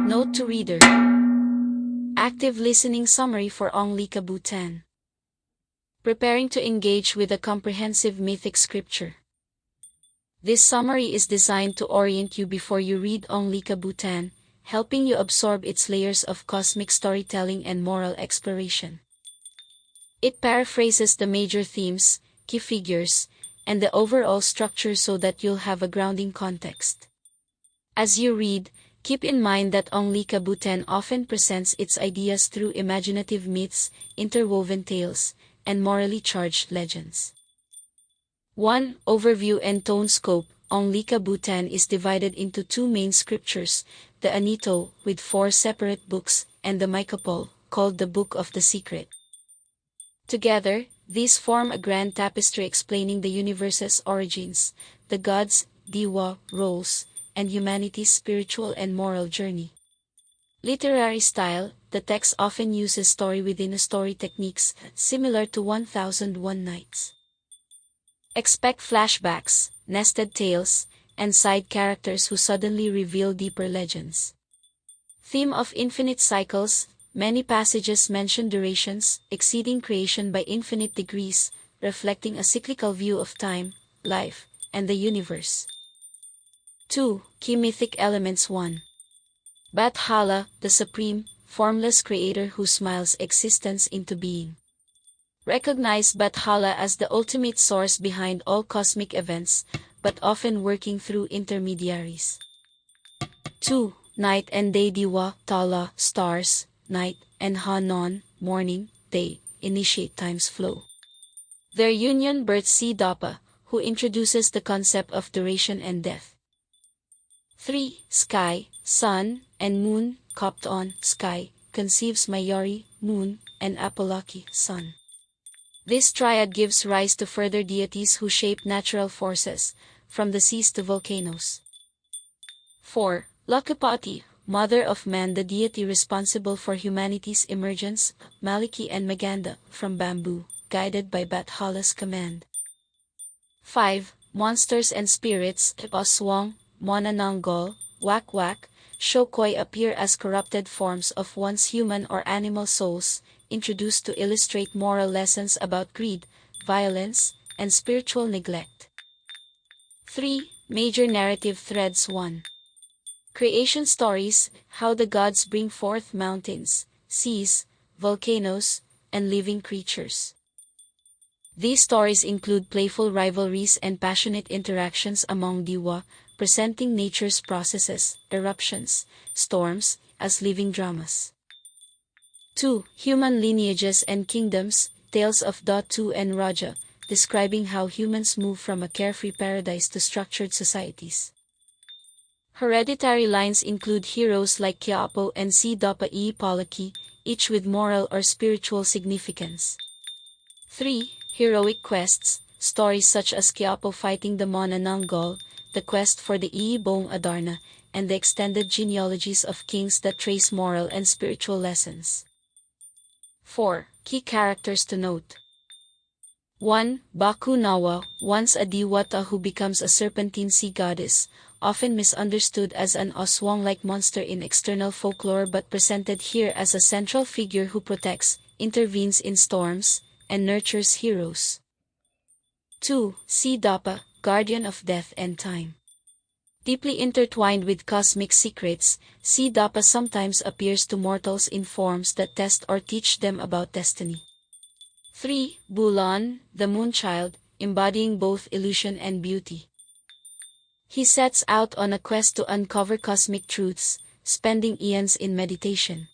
Note to reader. Active listening summary for Ang Likabutan. Preparing to engage with a comprehensive mythic scripture. This summary is designed to orient you before you read Ang Likabutan, helping you absorb its layers of cosmic storytelling and moral exploration. It paraphrases the major themes, key figures, and the overall structure so that you'll have a grounding context. As you read, keep in mind that Ang Likabutan often presents its ideas through imaginative myths, interwoven tales, and morally charged legends. 1. Overview and tone scope. Ang Likabutan is divided into two main scriptures, the Anito, with 4 separate books, and the Maykapal, called the Book of the Secret. Together, these form a grand tapestry explaining the universe's origins, the gods, Diwa, roles, and humanity's spiritual and moral journey. Literary style. The text often uses story-within-a-story techniques, similar to 1001 Nights. Expect flashbacks, nested tales, and side characters who suddenly reveal deeper legends. Theme of infinite cycles. Many passages mention durations, exceeding creation by infinite degrees, reflecting a cyclical view of time, life, and the universe. 2. Key mythic elements. 1. Bathala, the supreme, formless creator who smiles existence into being. Recognize Bathala as the ultimate source behind all cosmic events, but often working through intermediaries. 2. Night and day. Diwa, Tala, stars, night, and Hanon, morning, day, initiate time's flow. Their union births Dapa, who introduces the concept of duration and death. 3. Sky, sun, and moon. Kopton, sky, conceives Mayori, moon, and Apolaki, sun. This triad gives rise to further deities who shape natural forces, from the seas to volcanoes. 4. Lakapati, mother of man, the deity responsible for humanity's emergence, Maliki and Maganda, from bamboo, guided by Bathala's command. 5. Monsters and spirits. Oswang, Monananggol, Wak-Wak, Shokoi appear as corrupted forms of once human or animal souls, introduced to illustrate moral lessons about greed, violence, and spiritual neglect. 3. Major narrative threads. 1. Creation stories, how the gods bring forth mountains, seas, volcanoes, and living creatures. These stories include playful rivalries and passionate interactions among Diwa, presenting nature's processes, eruptions, storms, as living dramas. 2. Human lineages and kingdoms, tales of Datu and Raja, describing how humans move from a carefree paradise to structured societies. Hereditary lines include heroes like Quiapo and Dapa e Palaki, each with moral or spiritual significance. 3. Heroic quests, stories such as Quiapo fighting the Monananggol, the quest for the Iibong Adarna, and the extended genealogies of kings that trace moral and spiritual lessons. 4. Key characters to note. 1. Baku Nawa, once a Diwata who becomes a serpentine sea goddess, often misunderstood as an Oswang-like monster in external folklore but presented here as a central figure who protects, intervenes in storms, and nurtures heroes. 2. Dapa, guardian of death and time. Deeply intertwined with cosmic secrets, Dapa sometimes appears to mortals in forms that test or teach them about destiny. 3. Bulan, the moonchild, embodying both illusion and beauty. He sets out on a quest to uncover cosmic truths, spending eons in meditation.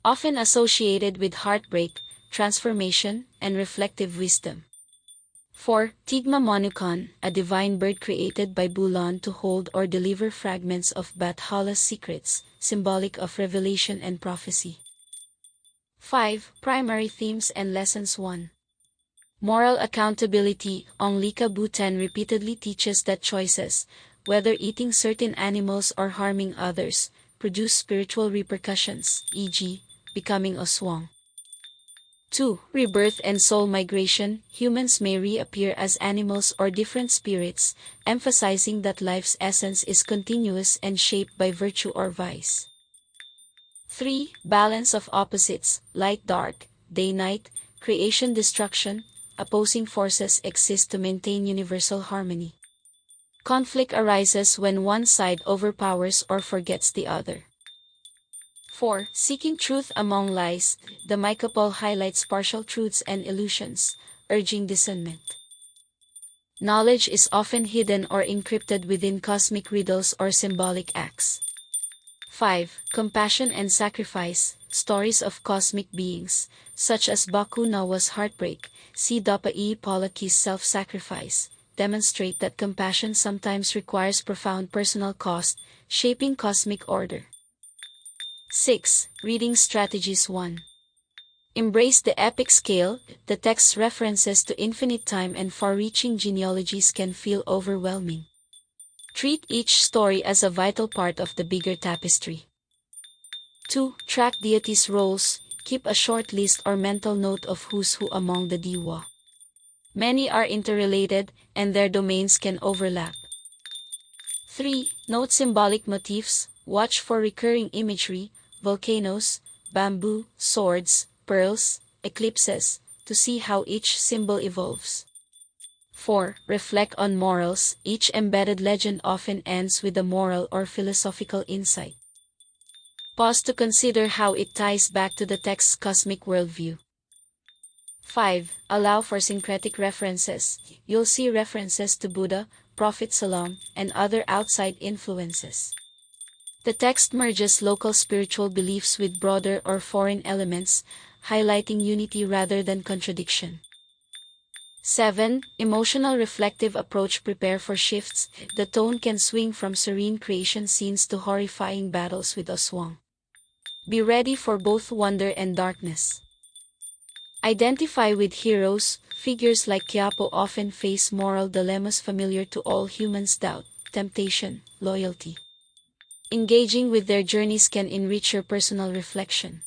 Often associated with heartbreak, transformation, and reflective wisdom. 4. Tigma Manukan, a divine bird created by Bulan to hold or deliver fragments of Bathala's secrets, symbolic of revelation and prophecy. 5. Primary themes and lessons. 1. Moral accountability. Ang Likabutan repeatedly teaches that choices, whether eating certain animals or harming others, produce spiritual repercussions, e.g., becoming Oswang. 2. Rebirth and soul migration. Humans may reappear as animals or different spirits, emphasizing that life's essence is continuous and shaped by virtue or vice. 3. Balance of opposites, light-dark, day-night, creation-destruction, opposing forces exist to maintain universal harmony. Conflict arises when one side overpowers or forgets the other. 4. Seeking truth among lies, the Maykapal highlights partial truths and illusions, urging discernment. Knowledge is often hidden or encrypted within cosmic riddles or symbolic acts. 5. Compassion and sacrifice, stories of cosmic beings, such as Baku Nawa's heartbreak, Siddhapa Palaki's self-sacrifice, demonstrate that compassion sometimes requires profound personal cost, shaping cosmic order. 6. Reading strategies. 1. Embrace the epic scale. The text's references to infinite time and far-reaching genealogies can feel overwhelming. Treat each story as a vital part of the bigger tapestry. 2. Track deities' roles. Keep a short list or mental note of who's who among the Diwa. Many are interrelated, and their domains can overlap. 3. Note symbolic motifs. Watch for recurring imagery, volcanoes, bamboo, swords, pearls, eclipses, to see how each symbol evolves. 4. Reflect on morals. Each embedded legend often ends with a moral or philosophical insight. Pause to consider how it ties back to the text's cosmic worldview. 5. Allow for syncretic references. You'll see references to Buddha, Prophet Salam, and other outside influences. The text merges local spiritual beliefs with broader or foreign elements, highlighting unity rather than contradiction. 7. Emotional reflective approach. Prepare for shifts. The tone can swing from serene creation scenes to horrifying battles with Aswang. Be ready for both wonder and darkness. Identify with heroes. Figures like Quiapo often face moral dilemmas familiar to all humans: doubt, temptation, loyalty. Engaging with their journeys can enrich your personal reflection.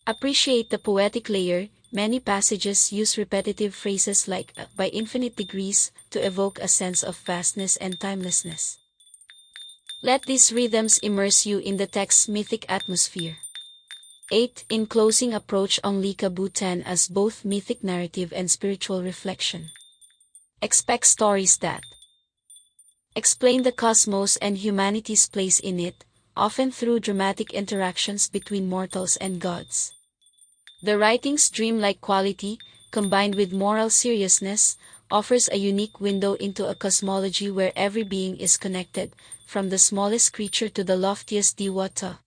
Appreciate the poetic layer. Many passages use repetitive phrases like by infinite degrees to evoke a sense of vastness and timelessness. Let these rhythms immerse you in the text's mythic atmosphere. 8. In closing, approach Ang Likabutan as both mythic narrative and spiritual reflection. Expect stories that explain the cosmos and humanity's place in it, often through dramatic interactions between mortals and gods. The writing's dreamlike quality, combined with moral seriousness, offers a unique window into a cosmology where every being is connected, from the smallest creature to the loftiest Diwa.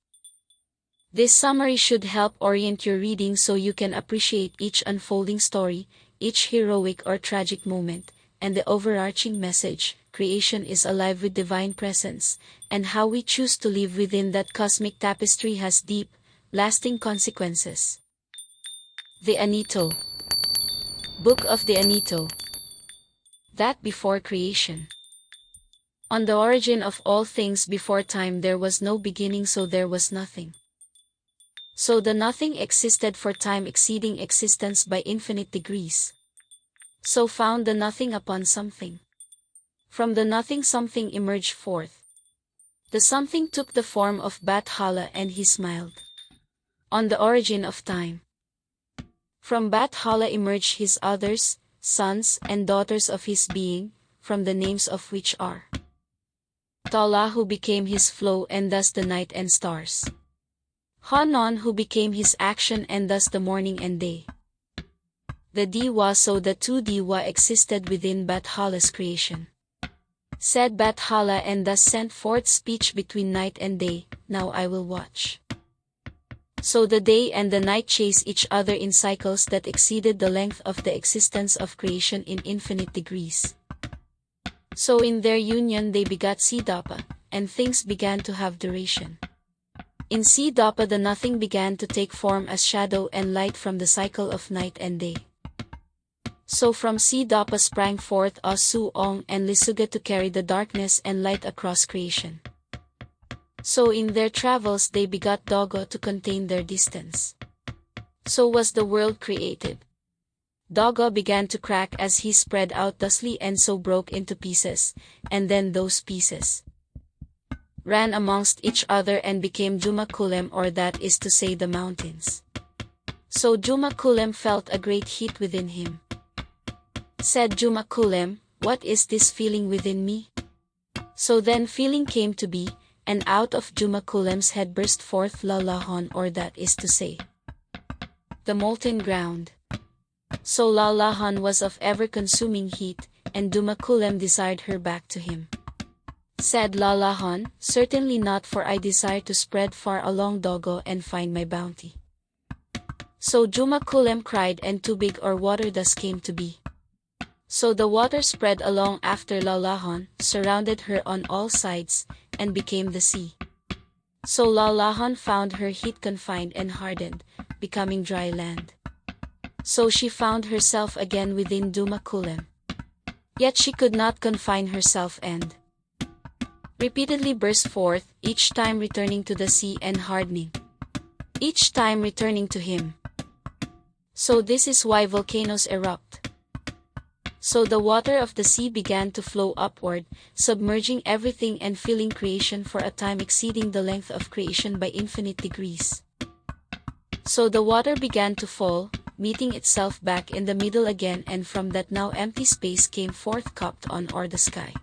This summary should help orient your reading so you can appreciate each unfolding story, each heroic or tragic moment, and the overarching message: creation is alive with divine presence, and how we choose to live within that cosmic tapestry has deep, lasting consequences. The Anito. Book of the Anito. That before creation. On the origin of all things, before time there was no beginning, so there was nothing. So the nothing existed for time exceeding existence by infinite degrees. So found the nothing upon something. From the nothing something emerged forth. The something took the form of Bathala and he smiled. On the origin of time. From Bathala emerged his others, sons and daughters of his being, from the names of which are Tala, who became his flow and thus the night and stars. Hanon, who became his action and thus the morning and day. The Diwa, so the two Diwa existed within Bathala's creation. Said Bathala and thus sent forth speech between night and day, now I will watch. So the day and the night chase each other in cycles that exceeded the length of the existence of creation in infinite degrees. So in their union they begot Siddhapa, and things began to have duration. In Siddhapa the nothing began to take form as shadow and light from the cycle of night and day. So from Siddhapa sprang forth Asuong and Lisuga to carry the darkness and light across creation. So in their travels they begot Dogo to contain their distance. So was the world created. Dogo began to crack as he spread out thusly and so broke into pieces, and then those pieces ran amongst each other and became Jumakulem, or that is to say the mountains. So Jumakulem felt a great heat within him. Said Jumakulem, "What is this feeling within me?" So then feeling came to be, and out of Jumakulem's head burst forth Lalahon, or that is to say, the molten ground. So Lalahon was of ever-consuming heat, and Jumakulem desired her back to him. Said Lalahon, "Certainly not, for I desire to spread far along Dogo and find my bounty." So Jumakulem cried, and tubig or water thus came to be. So the water spread along after Lalahon, surrounded her on all sides, and became the sea. So Lalahon found her heat confined and hardened, becoming dry land. So she found herself again within Jumakulem. Yet she could not confine herself and repeatedly burst forth, each time returning to the sea and hardening, each time returning to him. So this is why volcanoes erupt. So the water of the sea began to flow upward, submerging everything and filling creation for a time exceeding the length of creation by infinite degrees. So the water began to fall, meeting itself back in the middle again, and from that now empty space came forth Kapton, or the sky.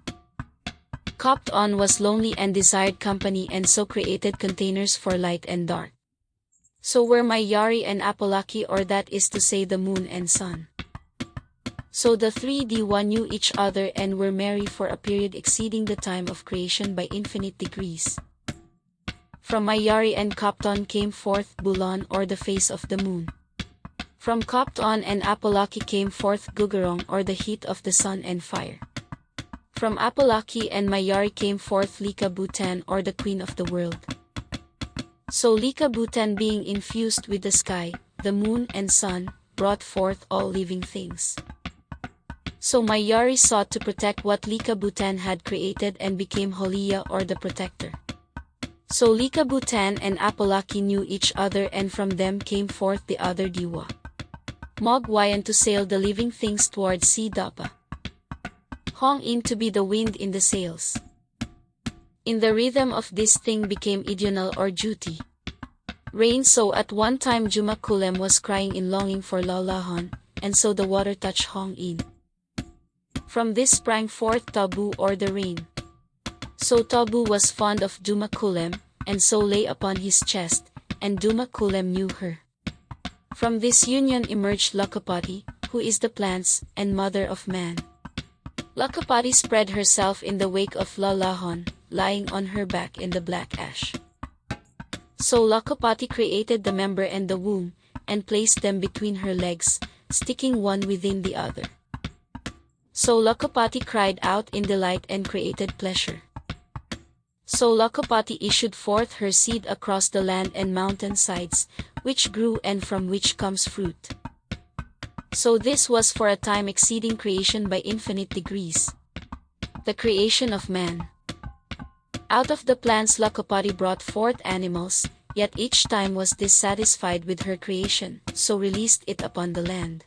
Kapton was lonely and desired company, and so created containers for light and dark. So were Mayari and Apolaki, or that is to say the moon and sun. So the three Diwa knew each other and were merry for a period exceeding the time of creation by infinite degrees. From Mayari and Kapton came forth Bulan, or the face of the moon. From Kapton and Apolaki came forth Gugurong, or the heat of the sun and fire. From Apolaki and Mayari came forth Likabutan, or the queen of the world. So Likabutan, being infused with the sky, the moon and sun, brought forth all living things. So Mayari sought to protect what Likabutan had created and became Holiya, or the protector. So Likabutan and Apolaki knew each other, and from them came forth the other Diwa, Mogwayan, to sail the living things towards sea Dapa. Hong in to be the wind in the sails. In the rhythm of this thing became Idional, or duty. Rain. So at one time Jumakulem was crying in longing for Lalahon, and so the water touched Hong in. From this sprang forth Tabu, or the rain. So Tabu was fond of Jumakulem, and so lay upon his chest, and Jumakulem knew her. From this union emerged Lakapati, who is the plants and mother of man. Lakapati spread herself in the wake of Lalahon, lying on her back in the black ash. So Lakapati created the member and the womb, and placed them between her legs, sticking one within the other. So Lakapati cried out in delight and created pleasure. So Lakapati issued forth her seed across the land and mountain sides, which grew and from which comes fruit. So this was for a time exceeding creation by infinite degrees. The creation of man. Out of the plants Lakapati brought forth animals, yet each time was dissatisfied with her creation, so released it upon the land.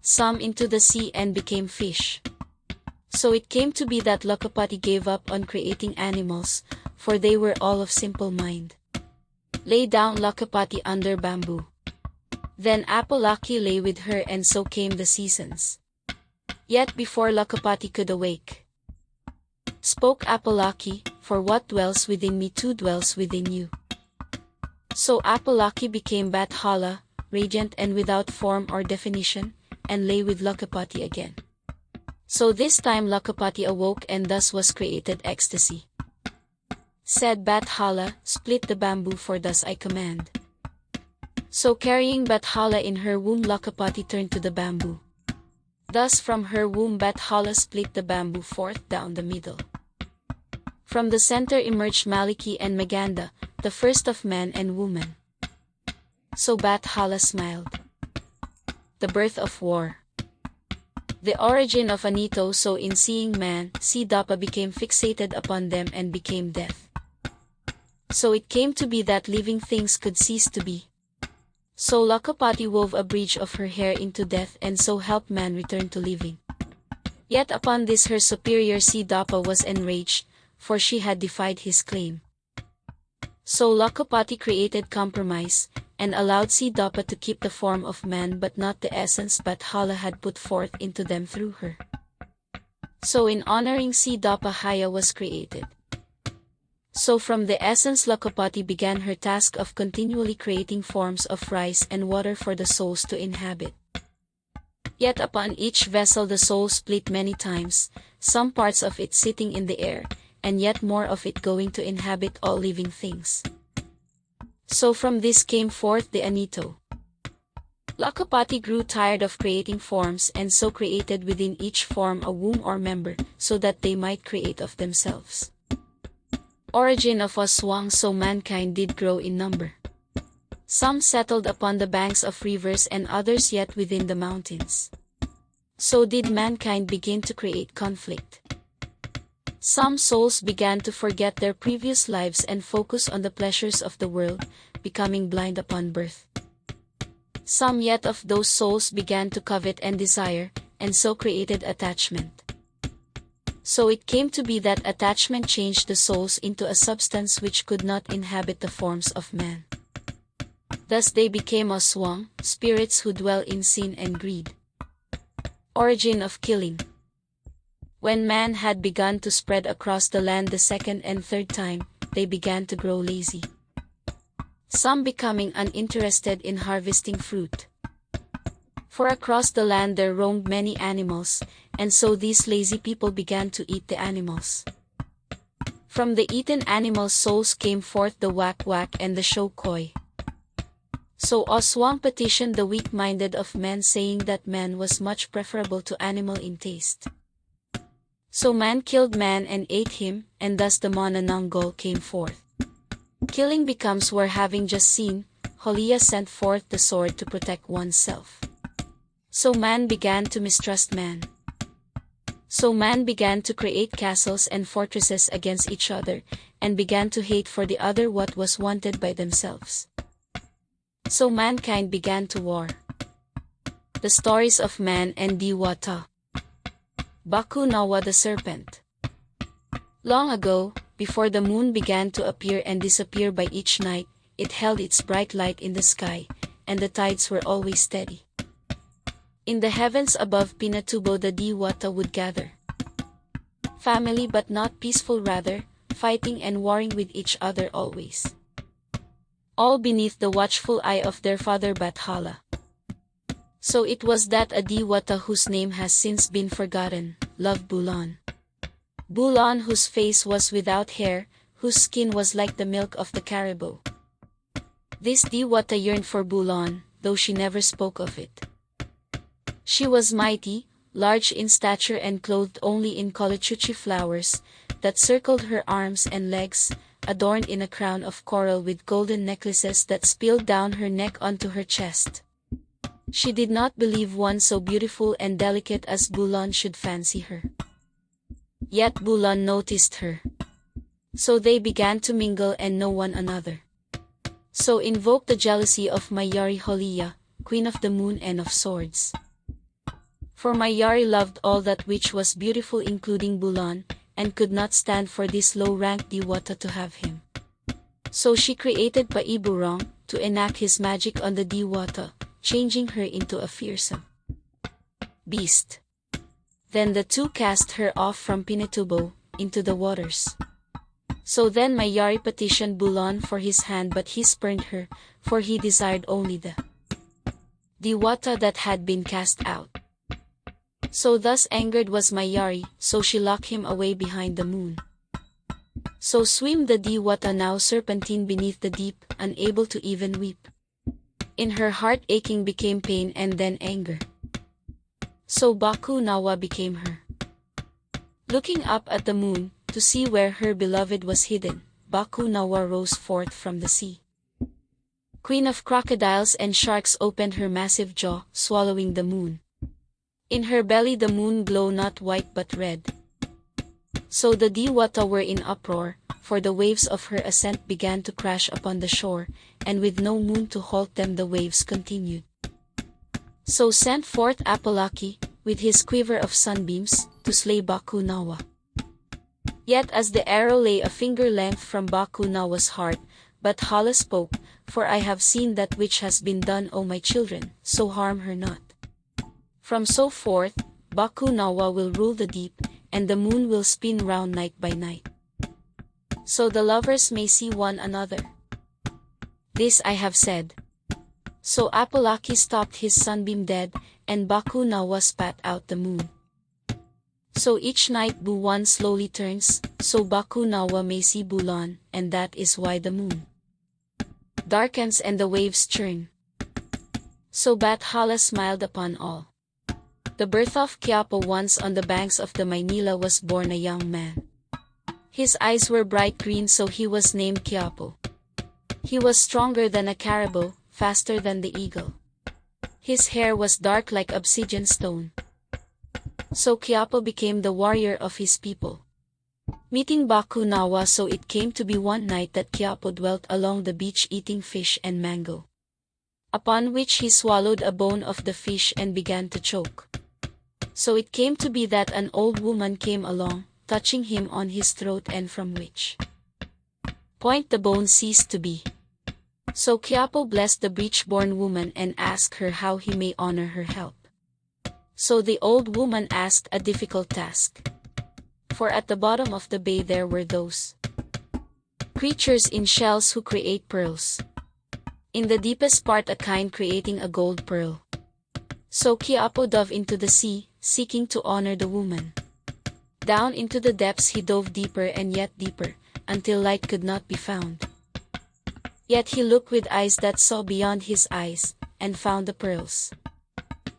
Some into the sea and became fish. So it came to be that Lakapati gave up on creating animals, for they were all of simple mind. Lay down Lakapati under bamboo. Then Apolaki lay with her, and so came the seasons. Yet before Lakapati could awake, spoke Apolaki, "For what dwells within me too dwells within you." So Apolaki became Bathala, radiant and without form or definition, and lay with Lakapati again. So this time Lakapati awoke, and thus was created ecstasy. Said Bathala, "Split the bamboo, for thus I command." So carrying Bathala in her womb, Lakapati turned to the bamboo. Thus from her womb Bathala split the bamboo forth down the middle. From the center emerged Maliki and Maganda, the first of man and woman. So Bathala smiled. The birth of war. The origin of Anito. So in seeing man, Siddhapa became fixated upon them and became death. So it came to be that living things could cease to be. So Lakapati wove a bridge of her hair into death, and so helped man return to living. Yet upon this her superior Siddhapa was enraged, for she had defied his claim. So Lakapati created compromise, and allowed Sidapa to keep the form of man but not the essence Bathala had put forth into them through her. So in honoring Sidapa Haya was created. So from the essence Lakapati began her task of continually creating forms of rice and water for the souls to inhabit. Yet upon each vessel the soul split many times, some parts of it sitting in the air, and yet more of it going to inhabit all living things. So from this came forth the Anito. Lakapati grew tired of creating forms and so created within each form a womb or member, so that they might create of themselves. Origin of Aswang. So mankind did grow in number. Some settled upon the banks of rivers and others yet within the mountains. So did mankind begin to create conflict. Some souls began to forget their previous lives and focus on the pleasures of the world, becoming blind upon birth. Some yet of those souls began to covet and desire, and so created attachment. So it came to be that attachment changed the souls into a substance which could not inhabit the forms of man. Thus they became aswang, spirits who dwell in sin and greed. Origin of killing. When man had begun to spread across the land the second and third time, they began to grow lazy. Some becoming uninterested in harvesting fruit. For across the land there roamed many animals, and so these lazy people began to eat the animals. From the eaten animals souls came forth the wak-wak and the show-koi. So Aswang petitioned the weak-minded of men, saying that man was much preferable to animal in taste. So man killed man and ate him, and thus the Manananggol came forth. Killing becomes where, having just seen, Holiya sent forth the sword to protect oneself. So man began to mistrust man. So man began to create castles and fortresses against each other, and began to hate for the other what was wanted by themselves. So mankind began to war. The stories of man and Diwa. Baku Nawa the serpent. Long ago, before the moon began to appear and disappear by each night, it held its bright light in the sky, and the tides were always steady. In the heavens above Pinatubo the Diwata would gather. Family but not peaceful, rather, fighting and warring with each other always. All beneath the watchful eye of their father Bathala. So it was that a Diwata whose name has since been forgotten, loved Bulan. Bulan, whose face was without hair, whose skin was like the milk of the caribou. This Diwata yearned for Bulan, though she never spoke of it. She was mighty, large in stature and clothed only in colichuchi flowers, that circled her arms and legs, adorned in a crown of coral with golden necklaces that spilled down her neck onto her chest. She did not believe one so beautiful and delicate as Bulan should fancy her. Yet Bulan noticed her. So they began to mingle and know one another. So invoked the jealousy of Mayari Holiya, Queen of the Moon and of Swords. For Mayari loved all that which was beautiful including Bulan, and could not stand for this low-ranked Diwata to have him. So she created Paiburong, to enact his magic on the Diwata, changing her into a fearsome beast. Then the two cast her off from Pinatubo, into the waters. So then Mayari petitioned Bulan for his hand, but he spurned her, for he desired only the Diwata that had been cast out. So thus angered was Mayari, so she locked him away behind the moon. So swim the Diwata now serpentine beneath the deep, unable to even weep. In her heart aching became pain and then anger. So Baku Nawa became her. Looking up at the moon, to see where her beloved was hidden, Baku Nawa rose forth from the sea. Queen of crocodiles and sharks opened her massive jaw, swallowing the moon. In her belly the moon glowed not white but red. So the Diwata were in uproar, for the waves of her ascent began to crash upon the shore, and with no moon to halt them the waves continued. So sent forth Apalaki, with his quiver of sunbeams, to slay Baku Nawa. Yet as the arrow lay a finger length from Baku Nawa's heart, but Hala spoke, "For I have seen that which has been done, O my children, so harm her not. From so forth, Baku Nawa will rule the deep, and the moon will spin round night by night, so the lovers may see one another." This I have said. So Apolaki stopped his sunbeam dead, and Baku Nawa spat out the moon. So each night Buwan slowly turns, so Baku Nawa may see Bulan, and that is why the moon darkens and the waves churn. So Bathala smiled upon all. The birth of Quiapo. Once on the banks of the Maynila was born a young man. His eyes were bright green, so he was named Quiapo. He was stronger than a caribou, faster than the eagle. His hair was dark like obsidian stone. So Quiapo became the warrior of his people. Meeting Baku Nawa, so it came to be one night that Quiapo dwelt along the beach eating fish and mango, upon which he swallowed a bone of the fish and began to choke. So it came to be that an old woman came along, touching him on his throat, and from which point the bone ceased to be. So Quiapo blessed the breech-born woman and asked her how he may honor her help. So the old woman asked a difficult task. For at the bottom of the bay there were those creatures in shells who create pearls. In the deepest part a kind creating a gold pearl. So Quiapo dove into the sea, seeking to honor the woman. Down into the depths he dove deeper and yet deeper, until light could not be found. Yet he looked with eyes that saw beyond his eyes, and found the pearls.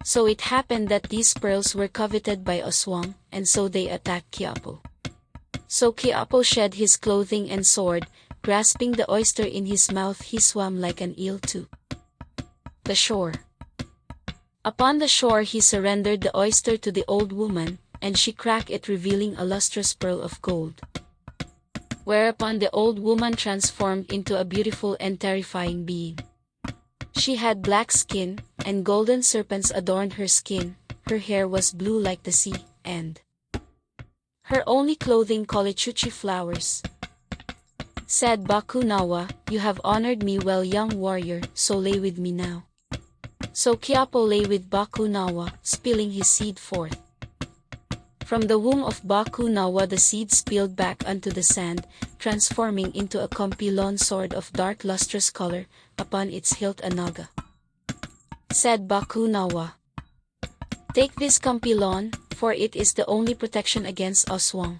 So it happened that these pearls were coveted by Aswang, and so they attacked Quiapo. So Quiapo shed his clothing and sword, grasping the oyster in his mouth he swam like an eel to the shore. Upon the shore he surrendered the oyster to the old woman, and she cracked it, revealing a lustrous pearl of gold. Whereupon the old woman transformed into a beautiful and terrifying being. She had black skin, and golden serpents adorned her skin, her hair was blue like the sea, and her only clothing colichuchi flowers. Said Baku Nawa, "You have honored me well, young warrior, so lay with me now." So Quiapo lay with Baku Nawa, spilling his seed forth. From the womb of Baku Nawa the seed spilled back unto the sand, transforming into a kampilon sword of dark lustrous color, upon its hilt a naga. Said Baku Nawa, "Take this kampilon, for it is the only protection against Aswang.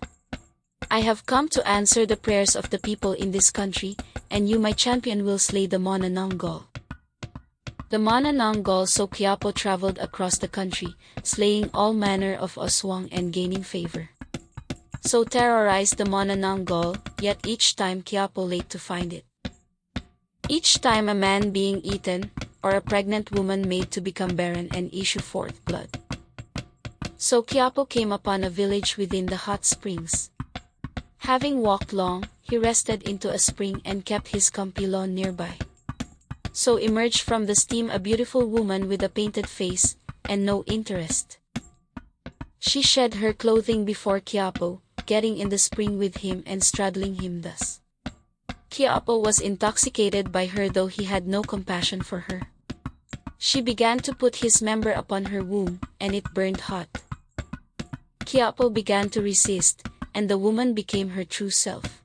I have come to answer the prayers of the people in this country, and you my champion will slay the Manananggal." The Manananggal. So Quiapo traveled across the country, slaying all manner of Aswang and gaining favor. So terrorized the Manananggal, yet each time Quiapo late to find it. Each time a man being eaten, or a pregnant woman made to become barren and issue forth blood. So Quiapo came upon a village within the hot springs. Having walked long, he rested into a spring and kept his kampilon nearby. So emerged from the steam a beautiful woman with a painted face, and no interest. She shed her clothing before Quiapo, getting in the spring with him and straddling him thus. Quiapo was intoxicated by her, though he had no compassion for her. She began to put his member upon her womb, and it burned hot. Quiapo began to resist, and the woman became her true self.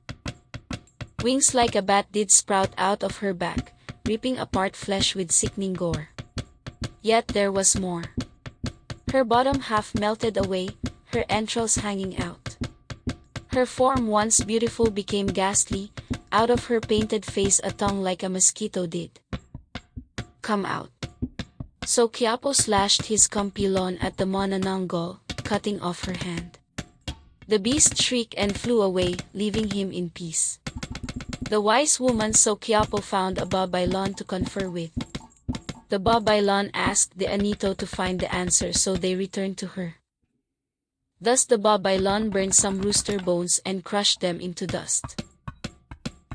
Wings like a bat did sprout out of her back, ripping apart flesh with sickening gore. Yet there was more. Her bottom half melted away, her entrails hanging out. Her form once beautiful became ghastly, out of her painted face a tongue like a mosquito did come out. So Quiapo slashed his kampilon at the Manananggal, cutting off her hand. The beast shrieked and flew away, leaving him in peace. The wise woman. So Quiapo found a babaylan to confer with. The babaylan asked the Anito to find the answer, so they returned to her. Thus the babaylan burned some rooster bones and crushed them into dust.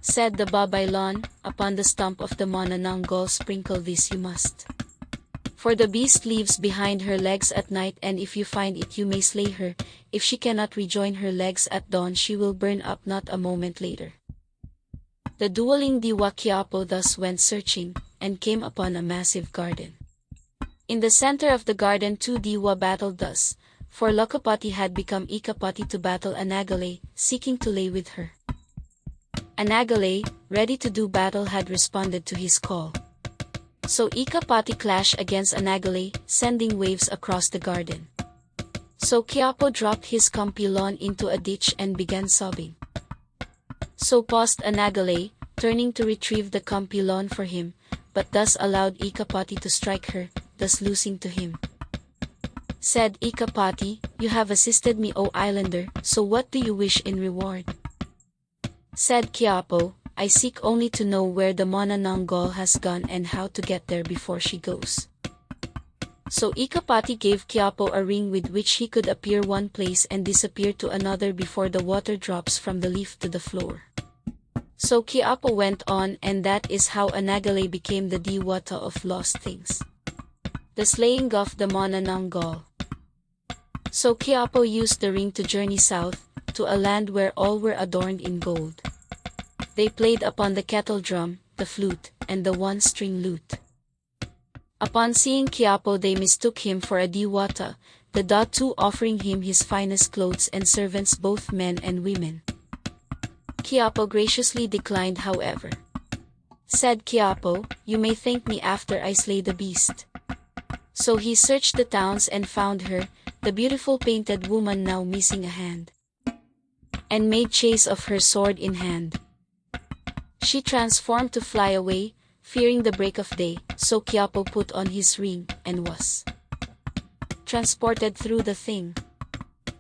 Said the babaylan, "Upon the stump of the Manananggal sprinkle this you must. For the beast leaves behind her legs at night, and if you find it you may slay her. If she cannot rejoin her legs at dawn, she will burn up not a moment later. The dueling Diwa Quiapo thus went searching, and came upon a massive garden. In the center of the garden two Diwa battled thus, for Lokapati had become Ikapati to battle Anagale, seeking to lay with her. Anagale, ready to do battle, had responded to his call. So Ikapati clashed against Anagale, sending waves across the garden. So Quiapo dropped his kampilon into a ditch and began sobbing. So paused Anagale, turning to retrieve the kampilon for him, but thus allowed Ikapati to strike her, thus losing to him. Said Ikapati, "You have assisted me, O islander, so what do you wish in reward?" Said Quiapo, "I seek only to know where the Manananggal has gone and how to get there before she goes." So Ikapati gave Quiapo a ring with which he could appear one place and disappear to another before the water drops from the leaf to the floor. So Quiapo went on, and that is how Anagale became the Diwata of lost things. The slaying of the Manananggal. So Quiapo used the ring to journey south, to a land where all were adorned in gold. They played upon the kettle drum, the flute, and the one-string lute. Upon seeing Quiapo they mistook him for a Diwata, the Datu offering him his finest clothes and servants, both men and women. Quiapo graciously declined, however. Said Quiapo, "You may thank me after I slay the beast." So he searched the towns and found her, the beautiful painted woman now missing a hand, and made chase of her sword in hand. She transformed to fly away, fearing the break of day, so Quiapo put on his ring, and was transported through the thing.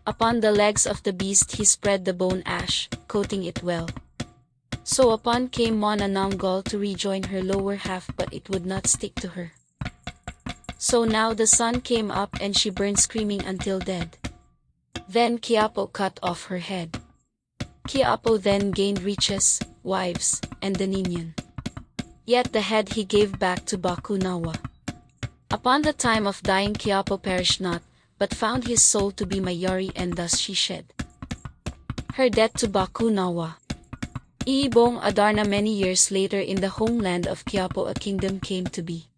Upon the legs of the beast he spread the bone ash, coating it well. So upon came Manananggal to rejoin her lower half, but it would not stick to her. So now the sun came up and she burned screaming until dead. Then Quiapo cut off her head. Quiapo then gained riches, wives, and the Ninian. Yet the head he gave back to Bakunawa. Upon the time of dying Quiapo perished not, but found his soul to be Mayari, and thus she shed her death to Bakunawa. Iibong Adarna. Many years later, in the homeland of Quiapo a kingdom came to be.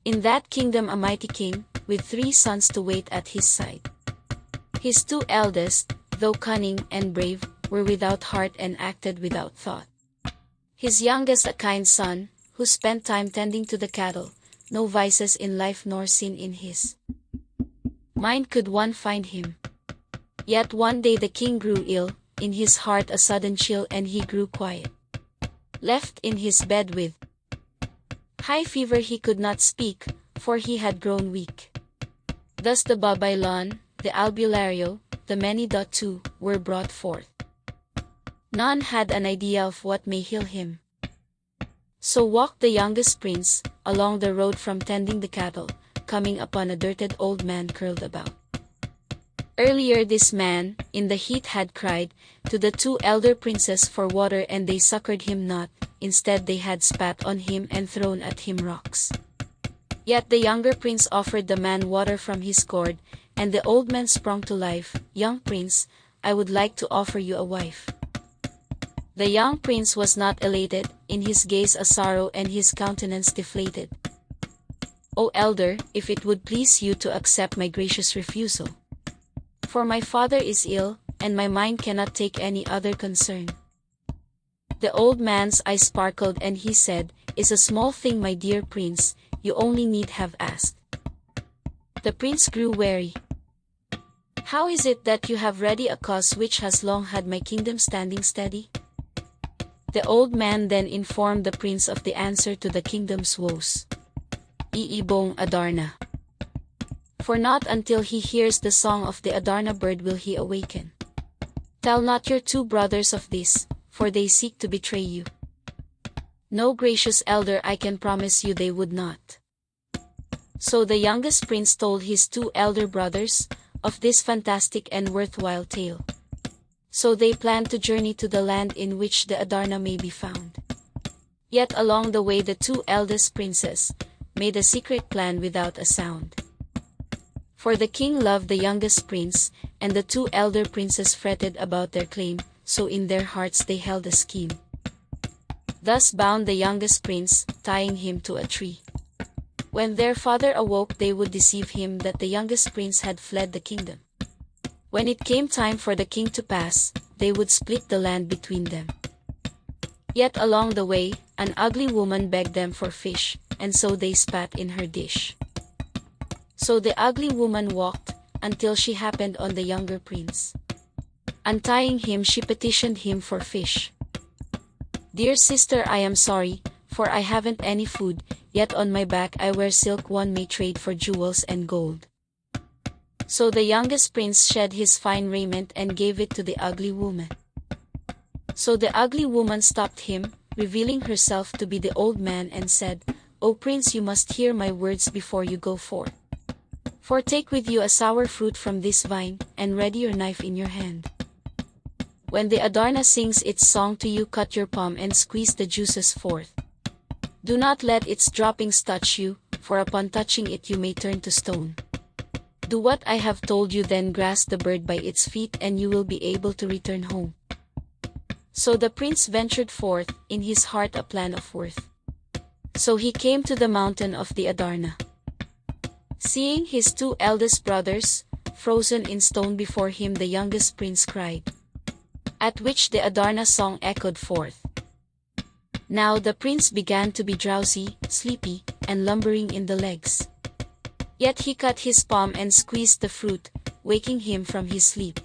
In that kingdom a mighty king, with 3 sons to wait at his side. His 2 eldest, though cunning and brave, were without heart and acted without thought. His youngest a kind son, who spent time tending to the cattle, no vices in life nor sin in his mind could one find him. Yet one day the king grew ill, in his heart a sudden chill, and he grew quiet. Left in his bed with high fever, he could not speak, for he had grown weak. Thus the Babaylon, the Albulario, the many Datu, were brought forth. None had an idea of what may heal him. So walked the youngest prince, along the road from tending the cattle, coming upon a dirted old man curled about. Earlier this man, in the heat, had cried to the 2 elder princes for water, and they succored him not. Instead they had spat on him and thrown at him rocks. Yet the younger prince offered the man water from his gourd, and the old man sprung to life. "Young prince, I would like to offer you a wife." The young prince was not elated, in his gaze a sorrow and his countenance deflated. "O elder, if it would please you to accept my gracious refusal. For my father is ill, and my mind cannot take any other concern." The old man's eyes sparkled and he said, "Is a small thing, my dear prince, you only need have asked." The prince grew wary. "How is it that you have ready a cause which has long had my kingdom standing steady?" The old man then informed the prince of the answer to the kingdom's woes. Iibong Adarna. For not until he hears the song of the Adarna bird will he awaken. Tell not your 2 brothers of this, for they seek to betray you. No, gracious elder, I can promise you they would not. So the youngest prince told his 2 elder brothers of this fantastic and worthwhile tale. So they planned to journey to the land in which the Adarna may be found. Yet along the way the 2 eldest princes, made a secret plan without a sound. For the king loved the youngest prince, and the two elder princes fretted about their claim, so in their hearts they held a scheme. Thus bound the youngest prince, tying him to a tree. When their father awoke, they would deceive him that the youngest prince had fled the kingdom. When it came time for the king to pass, they would split the land between them. Yet along the way, an ugly woman begged them for fish, and so they spat in her dish. So the ugly woman walked, until she happened on the younger prince. Untying him, she petitioned him for fish. "Dear sister, I am sorry, for I haven't any food, yet on my back I wear silk one may trade for jewels and gold." So the youngest prince shed his fine raiment and gave it to the ugly woman. So the ugly woman stopped him, revealing herself to be the old man, and said, "O prince, you must hear my words before you go forth. For take with you a sour fruit from this vine, and ready your knife in your hand. When the Adarna sings its song to you, cut your palm and squeeze the juices forth. Do not let its droppings touch you, for upon touching it you may turn to stone. Do what I have told you, then grasp the bird by its feet, and you will be able to return home." So the prince ventured forth, in his heart a plan of worth. So he came to the mountain of the Adarna. Seeing his two eldest brothers, frozen in stone before him, the youngest prince cried. At which the Adarna song echoed forth. Now the prince began to be drowsy, sleepy, and lumbering in the legs. Yet he cut his palm and squeezed the fruit, waking him from his sleep.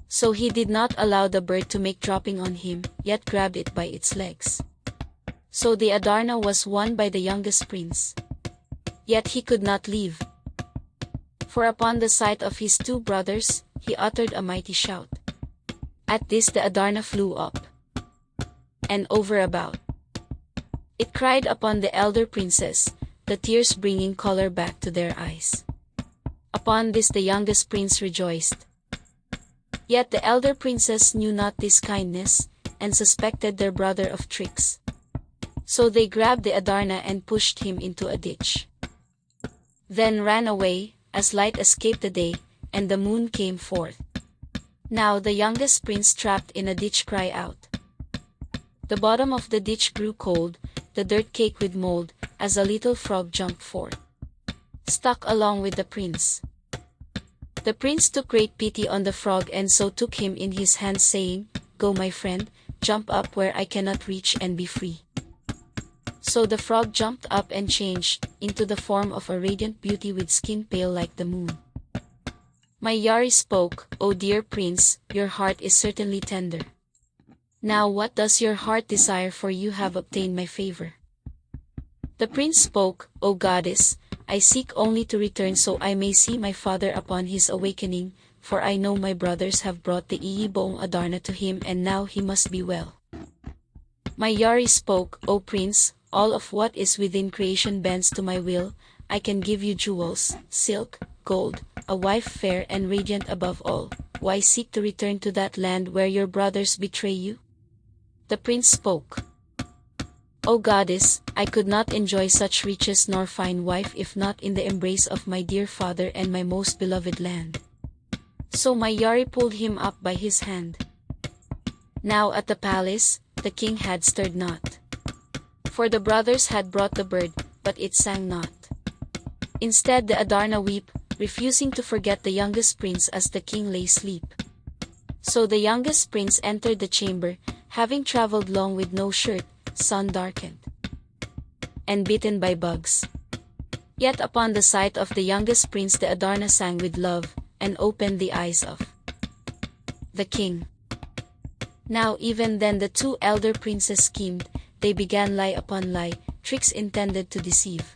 So he did not allow the bird to make dropping on him, yet grabbed it by its legs. So the Adarna was won by the youngest prince. Yet he could not leave. For upon the sight of his two brothers, he uttered a mighty shout. At this the Adarna flew up and over about. It cried upon the elder princes, the tears bringing color back to their eyes. Upon this the youngest prince rejoiced. Yet the elder princes knew not this kindness, and suspected their brother of tricks. So they grabbed the Adarna and pushed him into a ditch. Then ran away, as light escaped the day, and the moon came forth. Now the youngest prince, trapped in a ditch, cried out. The bottom of the ditch grew cold, the dirt caked with mold, as a little frog jumped forth, stuck along with the prince. The prince took great pity on the frog, and so took him in his hands, saying, "Go, my friend, jump up where I cannot reach, and be free." So the frog jumped up and changed into the form of a radiant beauty with skin pale like the moon. Mayari spoke, "O dear prince, your heart is certainly tender. Now what does your heart desire, for you have obtained my favor?" The prince spoke, "O goddess, I seek only to return so I may see my father upon his awakening, for I know my brothers have brought the iiboong Adarna to him, and now he must be well." Mayari spoke, "O prince, all of what is within creation bends to my will. I can give you jewels, silk, gold, a wife fair and radiant above all. Why seek to return to that land where your brothers betray you?" The prince spoke, "O goddess, I could not enjoy such riches nor fine wife if not in the embrace of my dear father and my most beloved land." So Mayari pulled him up by his hand. Now at the palace, the king had stirred not. For the brothers had brought the bird, but it sang not. Instead the Adarna wept, refusing to forget the youngest prince as the king lay asleep. So the youngest prince entered the chamber, having traveled long with no shirt, sun darkened, and bitten by bugs. Yet upon the sight of the youngest prince the Adarna sang with love, and opened the eyes of the king. Now even then the two elder princes schemed, they began lie upon lie, tricks intended to deceive.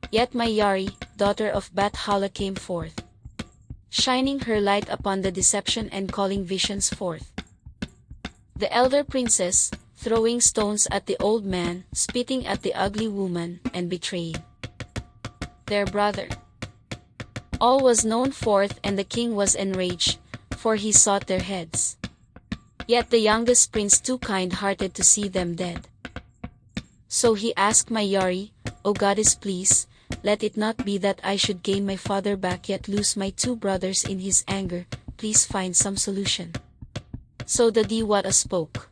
Yet Mayari, daughter of Bathala, came forth, shining her light upon the deception and calling visions forth. The elder princes, throwing stones at the old man, spitting at the ugly woman, and betraying their brother. All was known forth, and the king was enraged, for he sought their heads. Yet the youngest prince too kind-hearted to see them dead. So he asked my Yari, "O goddess, please, let it not be that I should gain my father back yet lose my two brothers in his anger, please find some solution." So the Diwa spoke.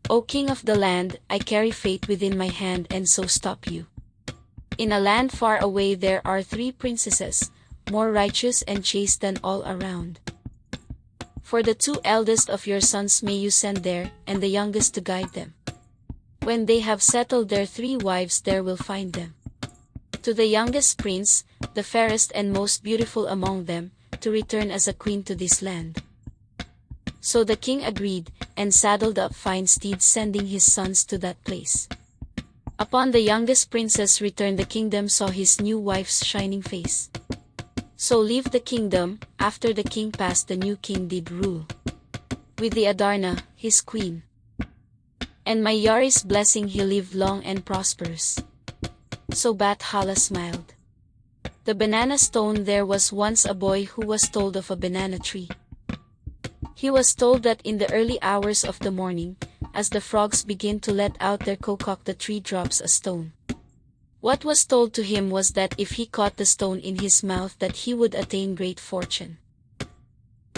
"O king of the land, I carry fate within my hand and so stop you. In a land far away there are three princesses, more righteous and chaste than all around. For the two eldest of your sons may you send there, and the youngest to guide them. When they have settled their three wives there will find them. To the youngest prince, the fairest and most beautiful among them, to return as a queen to this land." So the king agreed, and saddled up fine steeds sending his sons to that place. Upon the youngest princess return the kingdom saw his new wife's shining face. So leave the kingdom, after the king passed the new king did rule. With the Adarna, his queen. And my Yari's blessing he lived long and prosperous. So Bat Hala smiled. The banana stone. There was once a boy who was told of a banana tree. He was told that in the early hours of the morning, as the frogs begin to let out their kokok, the tree drops a stone. What was told to him was that if he caught the stone in his mouth that he would attain great fortune.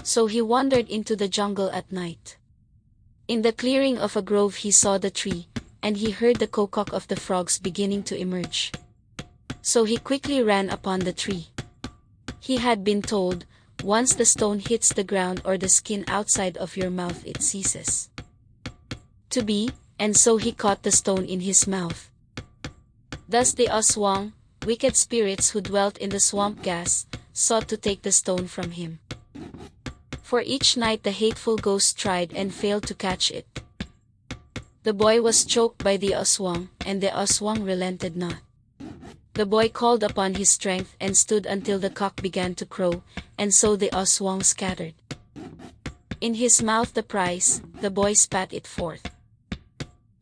So he wandered into the jungle at night. In the clearing of a grove he saw the tree, and he heard the kokok of the frogs beginning to emerge. So he quickly ran upon the tree. He had been told, once the stone hits the ground or the skin outside of your mouth it ceases to be, and so he caught the stone in his mouth. Thus the Aswang, wicked spirits who dwelt in the swamp gas, sought to take the stone from him. For each night the hateful ghost tried and failed to catch it. The boy was choked by the Aswang, and the Aswang relented not. The boy called upon his strength and stood until the cock began to crow, and so the Aswang scattered. In his mouth the prize, the boy spat it forth.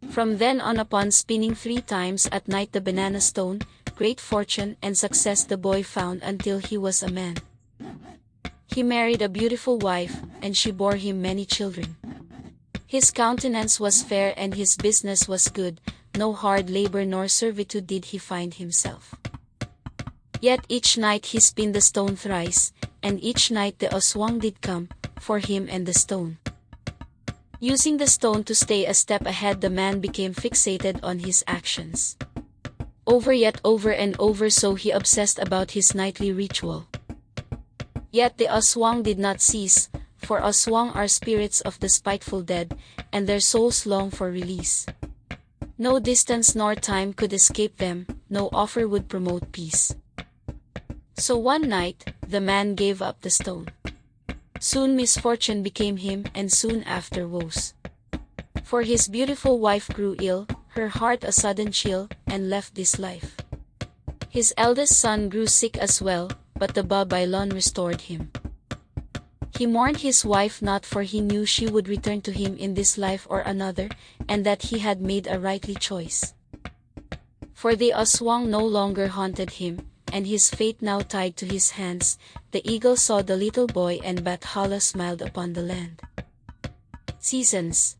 From then on, upon spinning 3 times at night the banana stone, great fortune and success the boy found until he was a man. He married a beautiful wife, and she bore him many children. His countenance was fair and his business was good, no hard labor nor servitude did he find himself. Yet each night he spin the stone thrice, and each night the Aswang did come, for him and the stone. Using the stone to stay a step ahead, the man became fixated on his actions. Over and over, so he obsessed about his nightly ritual. Yet the Aswang did not cease, for Aswang are spirits of the spiteful dead, and their souls long for release. No distance nor time could escape them, no offer would promote peace. So one night, the man gave up the stone. Soon misfortune became him, and soon after woes. For his beautiful wife grew ill, her heart a sudden chill, and left this life. His eldest son grew sick as well, but the Babylon restored him. He mourned his wife not, for he knew she would return to him in this life or another, and that he had made a rightly choice. For the Aswang no longer haunted him, and his fate now tied to his hands. The eagle saw the little boy, and Bathala smiled upon the land. Seasons.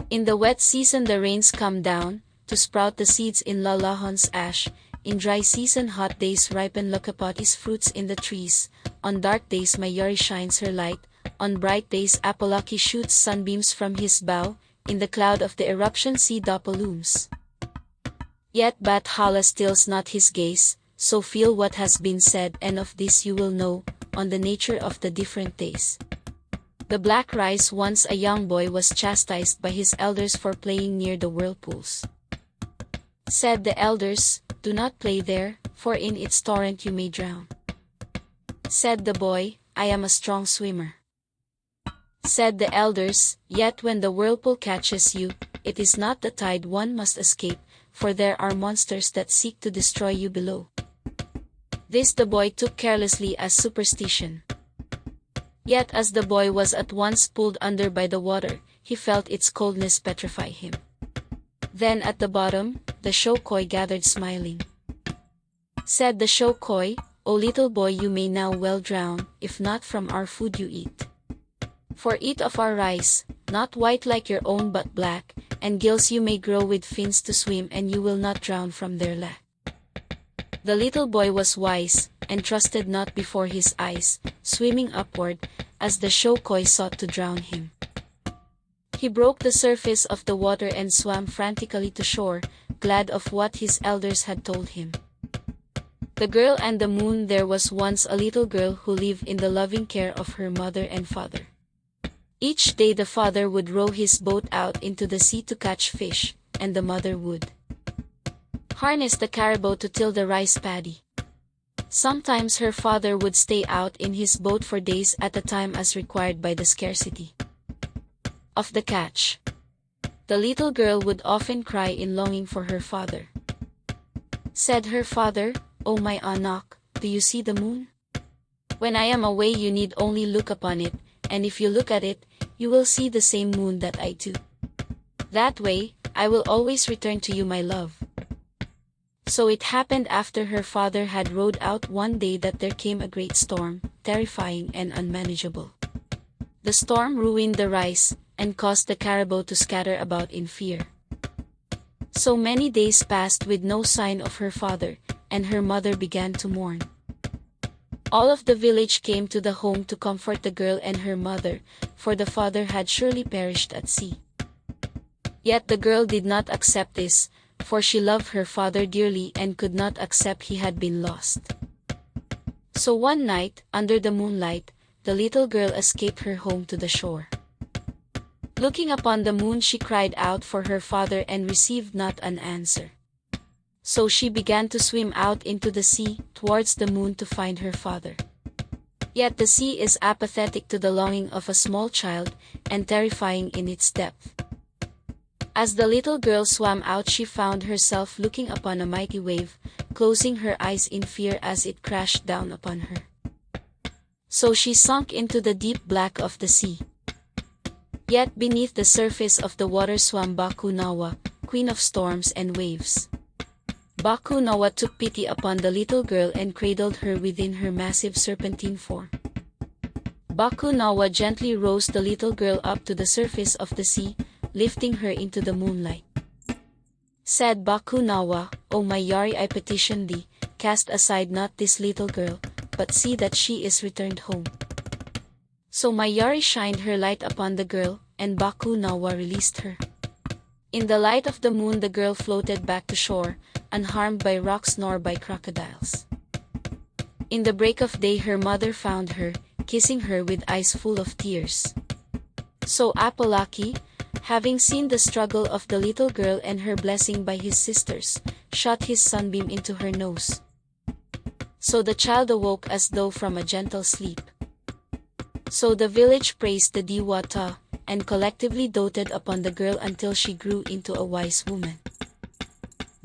In the wet season the rains come down, to sprout the seeds in Lalahon's ash. In dry season hot days ripen Lakapati's fruits in the trees. On dark days Mayari shines her light. On bright days Apalaki shoots sunbeams from his bow. In the cloud of the eruption sea Dapa looms. Yet Bathala stills not his gaze. So feel what has been said, and of this you will know, on the nature of the different days. The black rice. Once a young boy was chastised by his elders for playing near the whirlpools. Said the elders, "Do not play there, for in its torrent you may drown." Said the boy, "I am a strong swimmer." Said the elders, "Yet when the whirlpool catches you, it is not the tide one must escape, for there are monsters that seek to destroy you below." This the boy took carelessly as superstition. Yet as the boy was at once pulled under by the water, he felt its coldness petrify him. Then at the bottom, the Shokoi gathered smiling. Said the Shokoi, "O little boy, you may now well drown, if not from our food you eat. For eat of our rice, not white like your own but black, and gills you may grow with fins to swim and you will not drown from their lack. The little boy was wise, and trusted not before his eyes, swimming upward, as the show-koi sought to drown him. He broke the surface of the water and swam frantically to shore, glad of what his elders had told him. The Girl and the Moon. There was once a little girl who lived in the loving care of her mother and father. Each day the father would row his boat out into the sea to catch fish, and the mother would harness the caribou to till the rice paddy. Sometimes her father would stay out in his boat for days at a time as required by the scarcity of the catch. The little girl would often cry in longing for her father. Said her father, "Oh my anak, do you see the moon? When I am away you need only look upon it, and if you look at it, you will see the same moon that I do. That way, I will always return to you my love." So it happened after her father had rowed out one day that there came a great storm, terrifying and unmanageable. The storm ruined the rice, and caused the caribou to scatter about in fear. So many days passed with no sign of her father, and her mother began to mourn. All of the village came to the home to comfort the girl and her mother, for the father had surely perished at sea. Yet the girl did not accept this, for she loved her father dearly and could not accept he had been lost. So one night, under the moonlight, the little girl escaped her home to the shore. Looking upon the moon, she cried out for her father and received not an answer. So she began to swim out into the sea, towards the moon to find her father. Yet the sea is apathetic to the longing of a small child, and terrifying in its depth. As the little girl swam out, she found herself looking upon a mighty wave, closing her eyes in fear as it crashed down upon her. So she sunk into the deep black of the sea. Yet beneath the surface of the water swam Bakunawa, queen of storms and waves. Bakunawa took pity upon the little girl and cradled her within her massive serpentine form. Bakunawa gently rose the little girl up to the surface of the sea, lifting her into the moonlight. Said Bakunawa, "O my Yari, I petition thee, cast aside not this little girl, but see that she is returned home." So Mayari shined her light upon the girl, and Bakunawa released her. In the light of the moon the girl floated back to shore, unharmed by rocks nor by crocodiles. In the break of day her mother found her, kissing her with eyes full of tears. So Apolaki, having seen the struggle of the little girl and her blessing by his sisters, shot his sunbeam into her nose. So the child awoke as though from a gentle sleep. So the village praised the Diwa, and collectively doted upon the girl until she grew into a wise woman.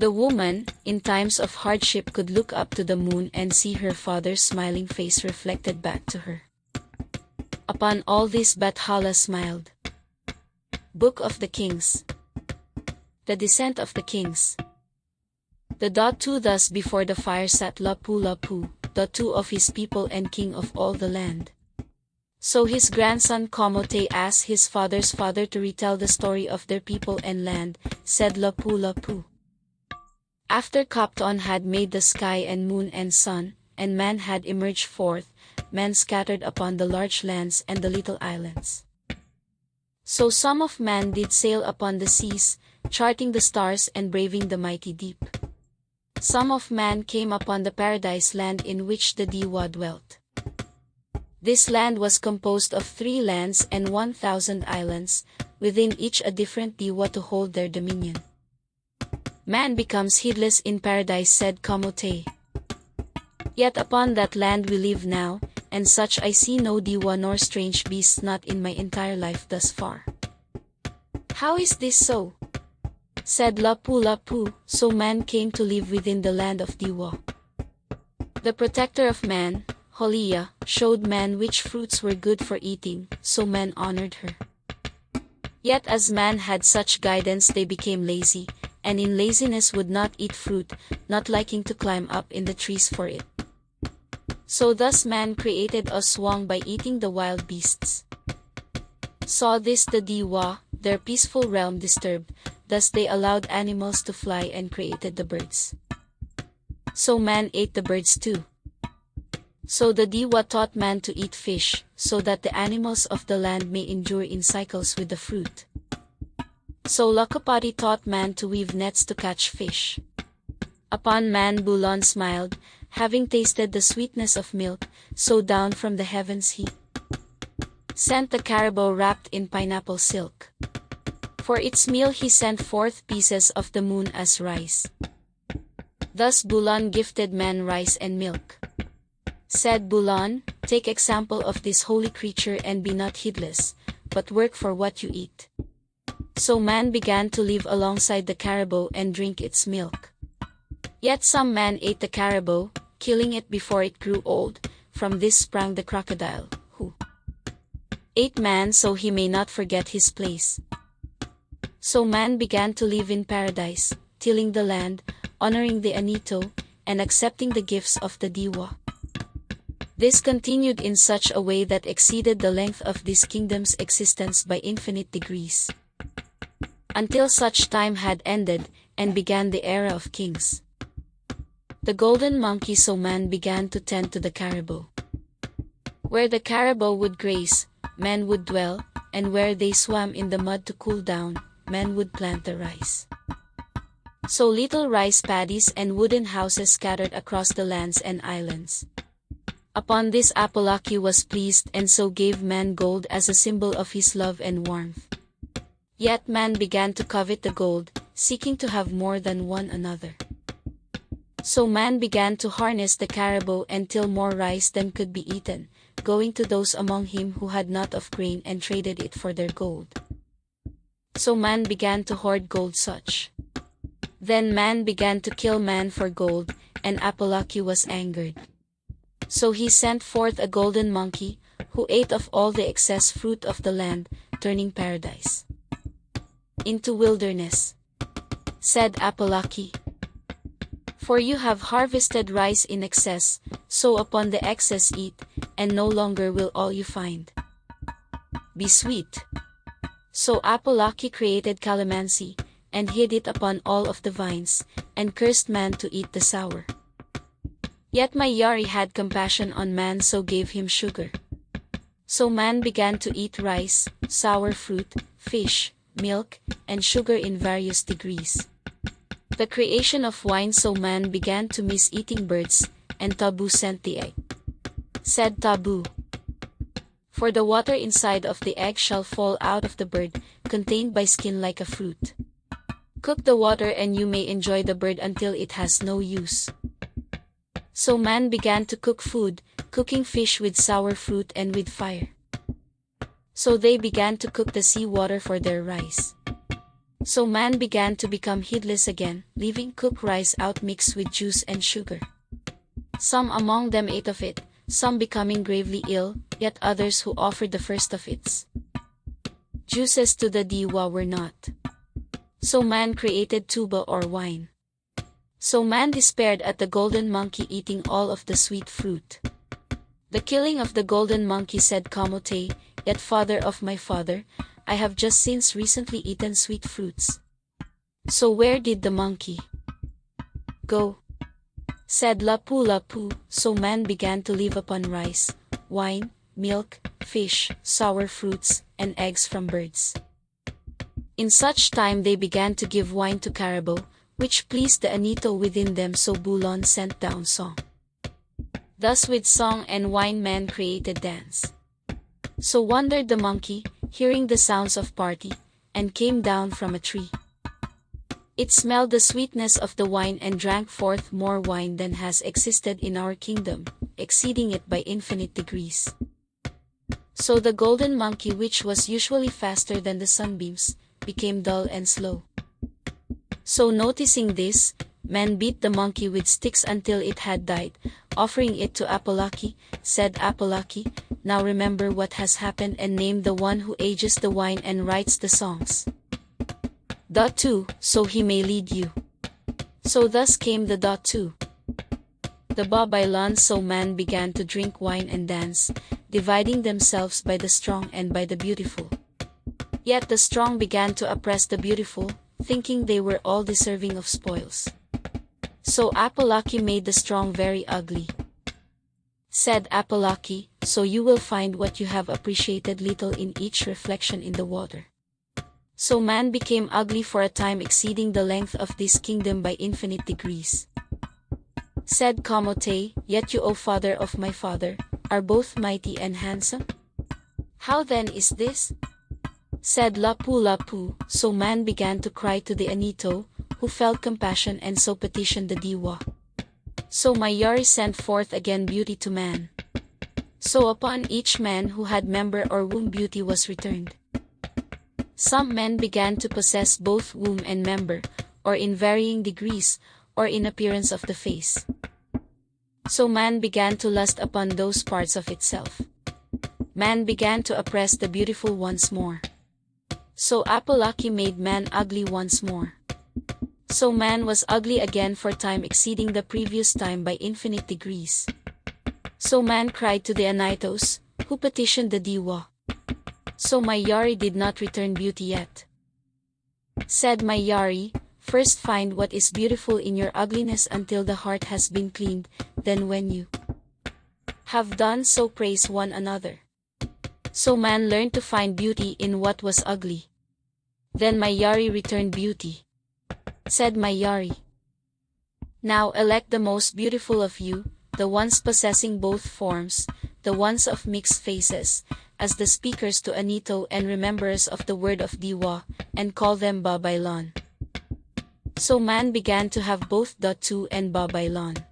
The woman, in times of hardship, could look up to the moon and see her father's smiling face reflected back to her. Upon all this Bathala smiled. Book of the Kings. The Descent of the Kings. The Datu. Thus before the fire sat Lapu-Lapu, Datu of his people and king of all the land. So his grandson Kamote asked his father's father to retell the story of their people and land, said Lapu-Lapu. After Kapton had made the sky and moon and sun, and man had emerged forth, men scattered upon the large lands and the little islands. So some of man did sail upon the seas, charting the stars and braving the mighty deep. Some of man came upon the paradise land in which the Diwa dwelt. This land was composed of 3 lands and 1,000 islands, within each a different Diwa to hold their dominion. Man becomes heedless in paradise, said Kamote. Yet upon that land we live now, and such I see no Diwa nor strange beasts, not in my entire life thus far. How is this so? Said Lapu-Lapu. So man came to live within the land of Diwa. The protector of man, Holiya, showed man which fruits were good for eating, so man honored her. Yet as man had such guidance they became lazy, and in laziness would not eat fruit, not liking to climb up in the trees for it. So thus man created a swang by eating the wild beasts. Saw this the Diwa, their peaceful realm disturbed, thus they allowed animals to fly and created the birds. So man ate the birds too. So the Diwa taught man to eat fish, so that the animals of the land may endure in cycles with the fruit. So Lakapati taught man to weave nets to catch fish. Upon man Bulan smiled, having tasted the sweetness of milk, so down from the heavens he sent the carabao wrapped in pineapple silk. For its meal he sent forth pieces of the moon as rice. Thus Bulan gifted man rice and milk. Said Bulan, take example of this holy creature and be not heedless, but work for what you eat. So man began to live alongside the carabao and drink its milk. Yet some man ate the carabao, killing it before it grew old. From this sprang the crocodile, who ate man so he may not forget his place. So man began to live in paradise, tilling the land, honoring the Anito, and accepting the gifts of the Diwa. This continued in such a way that exceeded the length of this kingdom's existence by infinite degrees, until such time had ended, and began the era of kings. The golden monkey. So man began to tend to the carabao. Where the carabao would graze, men would dwell, and where they swam in the mud to cool down, men would plant the rice. So little rice paddies and wooden houses scattered across the lands and islands. Upon this Apolaki was pleased and so gave man gold as a symbol of his love and warmth. Yet man began to covet the gold, seeking to have more than one another. So man began to harness the carabao until more rice than could be eaten, going to those among him who had not of grain and traded it for their gold. So man began to hoard gold such. Then man began to kill man for gold, and Apolaki was angered. So he sent forth a golden monkey, who ate of all the excess fruit of the land, turning paradise into wilderness. Said Apolaki, for you have harvested rice in excess, so upon the excess eat, and no longer will all you find be sweet. So Apolaki created calamansi, and hid it upon all of the vines, and cursed man to eat the sour. Yet Mayari had compassion on man, so gave him sugar. So man began to eat rice, sour fruit, fish, milk, and sugar in various degrees. The creation of wine. So man began to miss eating birds, and Tabu sent the egg. Said Tabu, for the water inside of the egg shall fall out of the bird, contained by skin like a fruit. Cook the water and you may enjoy the bird until it has no use. So man began to cook food, cooking fish with sour fruit and with fire. So they began to cook the sea water for their rice. So man began to become heedless again, leaving cooked rice out mixed with juice and sugar. Some among them ate of it, some becoming gravely ill, yet others who offered the first of its juices to the Diwa were not. So man created tuba or wine. So man despaired at the golden monkey eating all of the sweet fruit. The killing of the golden monkey. Said Kamote, yet father of my father, I have just since recently eaten sweet fruits. So where did the monkey go? Said Lapu Lapu. So man began to live upon rice, wine, milk, fish, sour fruits, and eggs from birds. In such time they began to give wine to carabao, which pleased the Anito within them. So Bulan sent down song. Thus with song and wine man created dance. So wondered the monkey, hearing the sounds of party, and came down from a tree. It smelled the sweetness of the wine and drank forth more wine than has existed in our kingdom, exceeding it by infinite degrees. So the golden monkey, which was usually faster than the sunbeams, became dull and slow. So noticing this, men beat the monkey with sticks until it had died, offering it to Apolaki. Said Apolaki, now remember what has happened and name the one who ages the wine and writes the songs. Dot 2, so he may lead you. So thus came the Dot 2. The Babaylan. So man began to drink wine and dance, dividing themselves by the strong and by the beautiful. Yet the strong began to oppress the beautiful, thinking they were all deserving of spoils. So Apolaki made the strong very ugly. Said Apolaki, so you will find what you have appreciated little in each reflection in the water. So man became ugly for a time, exceeding the length of this kingdom by infinite degrees. Said Kamote, yet you, O father of my father, are both mighty and handsome? How then is this? Said Lapu-Lapu, so man began to cry to the Anito, who felt compassion and so petitioned the Diwa. So Mayari sent forth again beauty to man. So upon each man who had member or womb beauty was returned. Some men began to possess both womb and member, or in varying degrees, or in appearance of the face. So man began to lust upon those parts of itself. Man began to oppress the beautiful once more. So Apolaki made man ugly once more. So man was ugly again for time, exceeding the previous time by infinite degrees. So man cried to the Anitos, who petitioned the Diwa. So Mayari did not return beauty yet. Said Mayari, first find what is beautiful in your ugliness until the heart has been cleaned, then when you have done so praise one another. So man learned to find beauty in what was ugly. Then Mayari returned beauty. Said Mayari, now elect the most beautiful of you, the ones possessing both forms, the ones of mixed faces, as the speakers to Anito and rememberers of the word of Diwa, and call them Babaylon. So man began to have both Datu and Babaylon.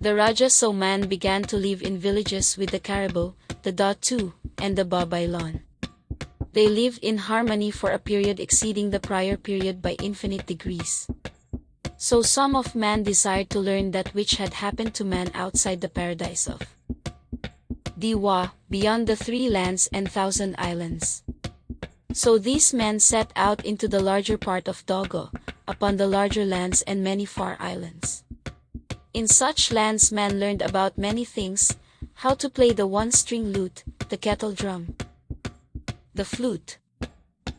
The Raja so man began to live in villages with the Caribou, the Datu, and the Babaylon. They lived in harmony for a period exceeding the prior period by infinite degrees. So some of man desired to learn that which had happened to man outside the paradise of Diwa, beyond the 3 lands and 1,000 islands. So these men set out into the larger part of Dogo, upon the larger lands and many far islands. In such lands man learned about many things, how to play the one-string lute, the kettle drum, the flute.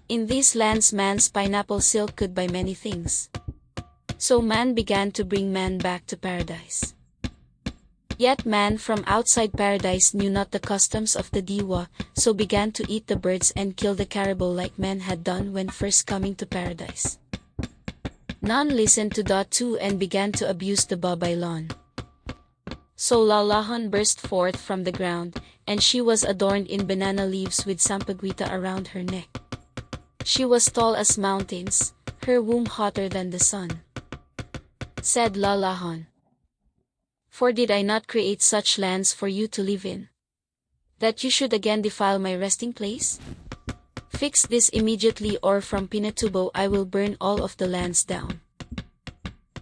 In these lands man's pineapple silk could buy many things. So man began to bring man back to paradise. Yet man from outside paradise knew not the customs of the Diwa, so began to eat the birds and kill the caribou like men had done when first coming to paradise. None listened to Datu and began to abuse the Babaylon. So Lalahan burst forth from the ground, and she was adorned in banana leaves with sampaguita around her neck. She was tall as mountains, her womb hotter than the sun. Said Lalahan, for did I not create such lands for you to live in, that you should again defile my resting place? Fix this immediately, or from Pinatubo I will burn all of the lands down.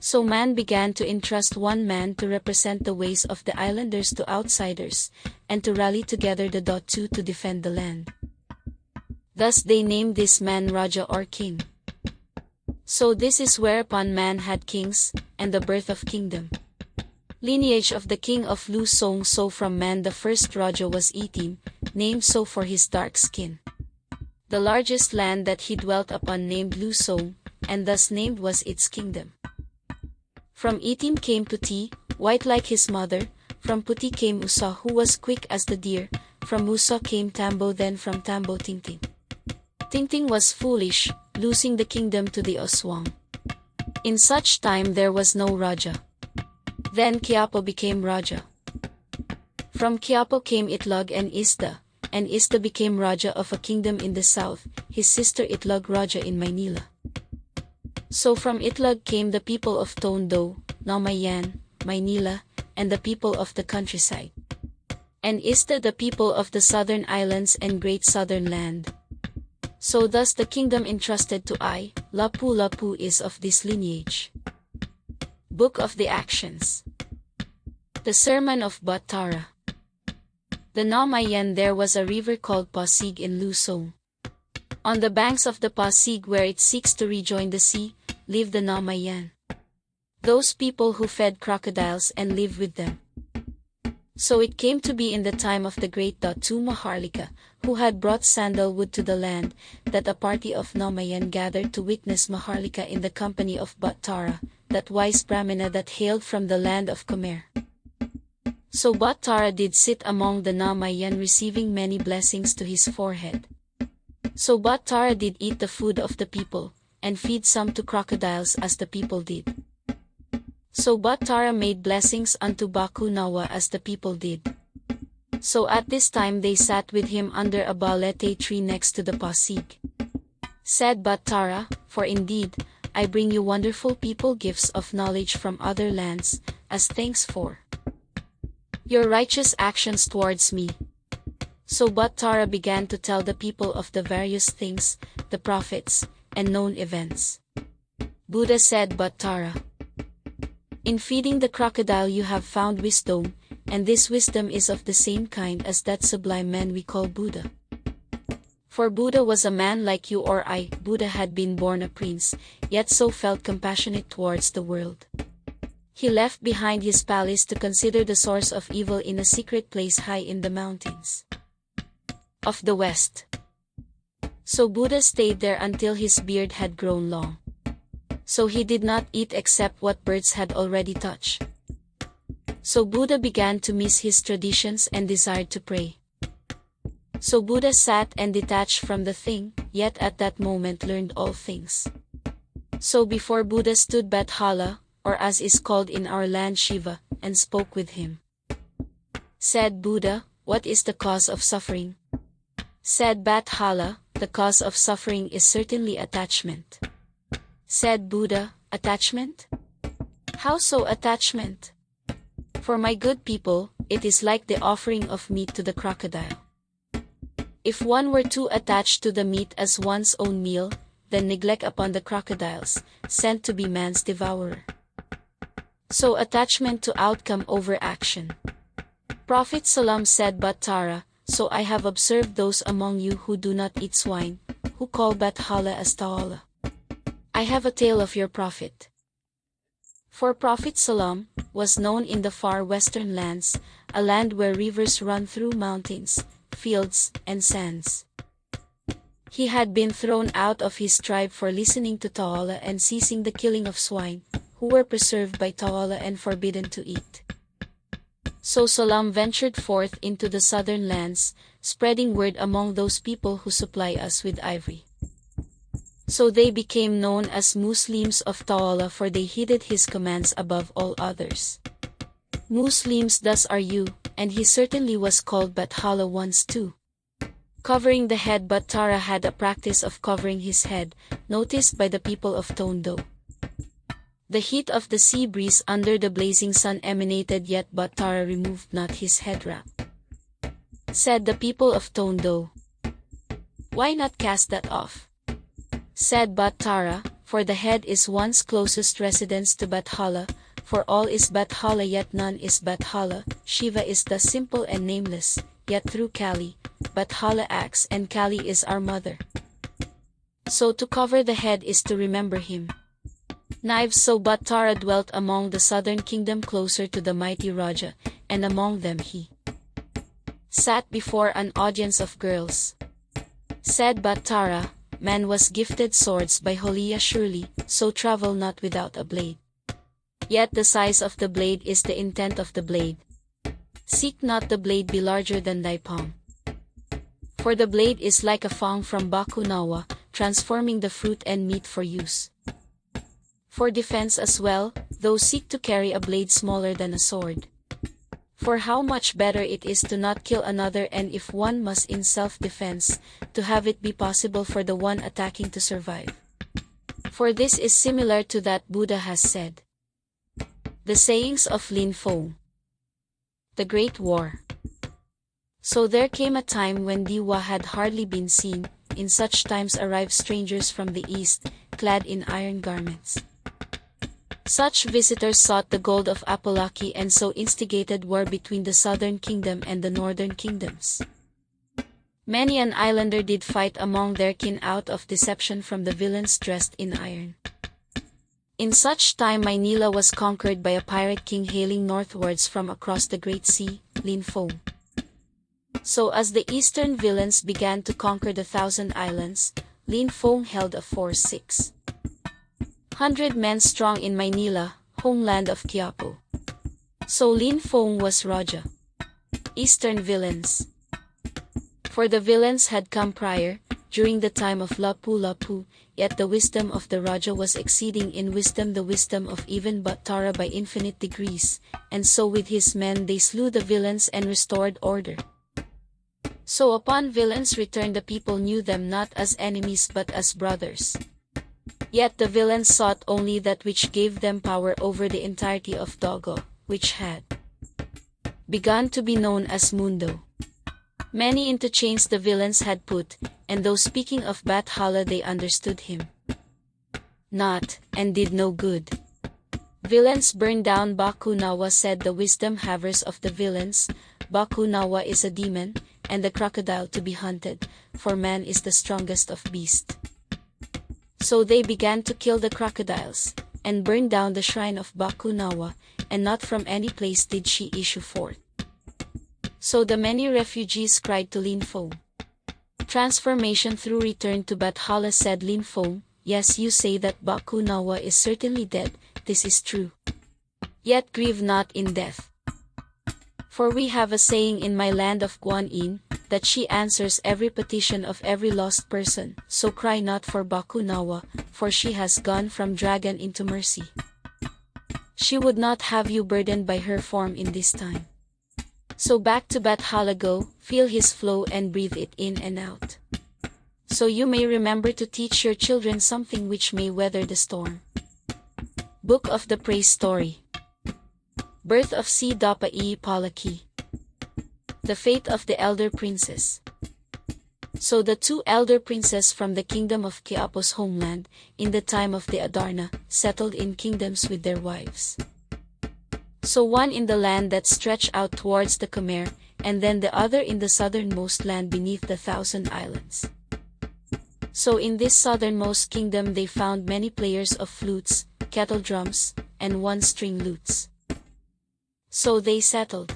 So man began to entrust one man to represent the ways of the islanders to outsiders, and to rally together the Datu to defend the land. Thus they named this man Raja or King. So this is whereupon man had kings, and the birth of kingdom. Lineage of the king of Lusong. So from man the first Raja was Itim, named so for his dark skin. The largest land that he dwelt upon named Lusong, and thus named was its kingdom. From Itim came Puti, white like his mother, from Puti came Usa who was quick as the deer, from Usa came Tambo, then from Tambo Tingting. Tingting was foolish, losing the kingdom to the Oswang. In such time there was no Raja. Then Quiapo became Raja. From Quiapo came Itlog and Ista became Raja of a kingdom in the south, his sister Itlog Raja in Maynila. So from Itlog came the people of Tondo, Namayan, Maynila, and the people of the countryside. And Ista the people of the southern islands and great southern land. So thus the kingdom entrusted to Lapu-Lapu is of this lineage. Book of the Actions. The Sermon of Batara. The Namayan. There was a river called Pasig in Lusong. On the banks of the Pasig, where it seeks to rejoin the sea, lived the Namayan. Those people who fed crocodiles and lived with them. So it came to be in the time of the great Datu Maharlika, who had brought sandalwood to the land, that a party of Namayan gathered to witness Maharlika in the company of Bhattara, that wise Brahmana that hailed from the land of Khmer. So Bhattara did sit among the Namayan, receiving many blessings to his forehead. So Bhattara did eat the food of the people, and feed some to crocodiles as the people did. So Bhattara made blessings unto Baku Nawa as the people did. So at this time they sat with him under a balete tree next to the Pasig. Said Bhattara, for indeed, I bring you wonderful people gifts of knowledge from other lands, as thanks for your righteous actions towards me. So Bhattara began to tell the people of the various things, the prophets, and known events. Buddha said, Bhattara, in feeding the crocodile you have found wisdom, and this wisdom is of the same kind as that sublime man we call Buddha. For Buddha was a man like you or I. Buddha had been born a prince, yet so felt compassionate towards the world. He left behind his palace to consider the source of evil in a secret place high in the mountains of the west. So Buddha stayed there until his beard had grown long. So he did not eat except what birds had already touched. So Buddha began to miss his traditions and desired to pray. So Buddha sat and detached from the thing, yet at that moment learned all things. So before Buddha stood Bathala, or as is called in our land Shiva, and spoke with him. Said Buddha, what is the cause of suffering? Said Bathala, the cause of suffering is certainly attachment. Said Buddha, attachment? How so attachment? For my good people, it is like the offering of meat to the crocodile. If one were too attached to the meat as one's own meal, then neglect upon the crocodiles, sent to be man's devourer. So attachment to outcome over action. Prophet Salam said Bhattara, so I have observed those among you who do not eat swine, who call Bathala as Ta'ala. I have a tale of your prophet. For Prophet Salam was known in the far western lands, a land where rivers run through mountains, fields, and sands. He had been thrown out of his tribe for listening to Ta'ala and ceasing the killing of swine, who were preserved by Ta'ala and forbidden to eat. So Salam ventured forth into the southern lands, spreading word among those people who supply us with ivory. So they became known as Muslims of Ta'ala, for they heeded his commands above all others. Muslims thus are you, and he certainly was called Bathala once too. Covering the head, Bhattara had a practice of covering his head, noticed by the people of Tondo. The heat of the sea breeze under the blazing sun emanated, yet Bhattara removed not his head wrap. Said the people of Tondo, why not cast that off? Said Bhattara, for the head is one's closest residence to Bathala, for all is Bathala yet none is Bathala. Shiva is the simple and nameless, yet through Kali, Bathala acts, and Kali is our mother. So to cover the head is to remember him. Knives. So Bhattara dwelt among the southern kingdom closer to the mighty Raja, and among them he sat before an audience of girls. Said Bhattara, man was gifted swords by Holiya surely, so travel not without a blade. Yet the size of the blade is the intent of the blade. Seek not the blade be larger than thy palm. For the blade is like a fang from Baku Nawa, transforming the fruit and meat for use. For defense as well, those seek to carry a blade smaller than a sword. For how much better it is to not kill another, and if one must in self-defense, to have it be possible for the one attacking to survive. For this is similar to that Buddha has said. The sayings of Lin Fo. The Great War. So there came a time when Diwa had hardly been seen. In such times arrived strangers from the east, clad in iron garments. Such visitors sought the gold of Apolaki, and so instigated war between the southern kingdom and the northern kingdoms. Many an islander did fight among their kin out of deception from the villains dressed in iron. In such time Manila was conquered by a pirate king hailing northwards from across the great sea, Lin Feng. So as the eastern villains began to conquer the Thousand Islands, Lin Feng held a force 600 men strong in Maynila, homeland of Quiapo. So Lin Feng was Raja. Eastern villains. For the villains had come prior, during the time of Lapu-Lapu, yet the wisdom of the Raja was exceeding in wisdom the wisdom of even Bhattara by infinite degrees, and so with his men they slew the villains and restored order. So upon villains' return the people knew them not as enemies but as brothers. Yet the villains sought only that which gave them power over the entirety of Dogo, which had begun to be known as Mundo. Many into chains the villains had put, and though speaking of Bathala they understood him not, and did no good. Villains burned down Bakunawa, said the wisdom havers of the villains. Bakunawa is a demon, and the crocodile to be hunted, for man is the strongest of beasts. So they began to kill the crocodiles, and burn down the shrine of Bakunawa, and not from any place did she issue forth. So the many refugees cried to Lin Feng. Transformation through return to Bathala, said Lin Feng. Yes, you say that Bakunawa is certainly dead, this is true. Yet grieve not in death. For we have a saying in my land of Guanyin, that she answers every petition of every lost person, so cry not for Bakunawa, for she has gone from dragon into mercy. She would not have you burdened by her form in this time. So back to Bathala go, feel his flow and breathe it in and out. So you may remember to teach your children something which may weather the storm. Book of the Praise Story. Birth of Si Dapai Palaki. The fate of the elder princess. So the two elder princes from the kingdom of Quiapo's homeland, in the time of the Adarna, settled in kingdoms with their wives. So one in the land that stretched out towards the Khmer, and then the other in the southernmost land beneath the Thousand Islands. So in this southernmost kingdom they found many players of flutes, kettle drums, and one-string lutes. So they settled.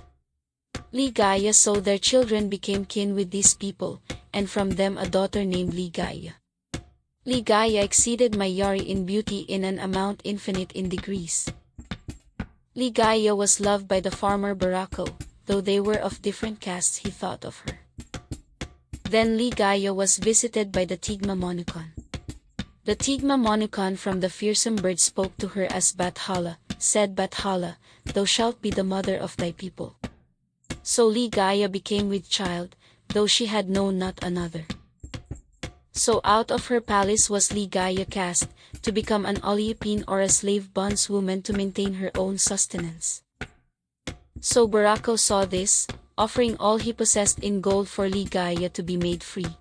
Ligaya, so their children became kin with these people, and from them a daughter named Ligaya. Ligaya exceeded Mayari in beauty in an amount infinite in degrees. Ligaya was loved by the farmer Barako, though they were of different castes he thought of her. Then Ligaya was visited by the Tigma Monukon. The Tigma Monukon from the fearsome bird spoke to her as Bathala, said Bathala, thou shalt be the mother of thy people. So Ligaya became with child, though she had known not another. So out of her palace was Ligaya cast, to become an Olipin or a slave bondswoman to maintain her own sustenance. So Barako saw this, offering all he possessed in gold for Ligaya to be made free.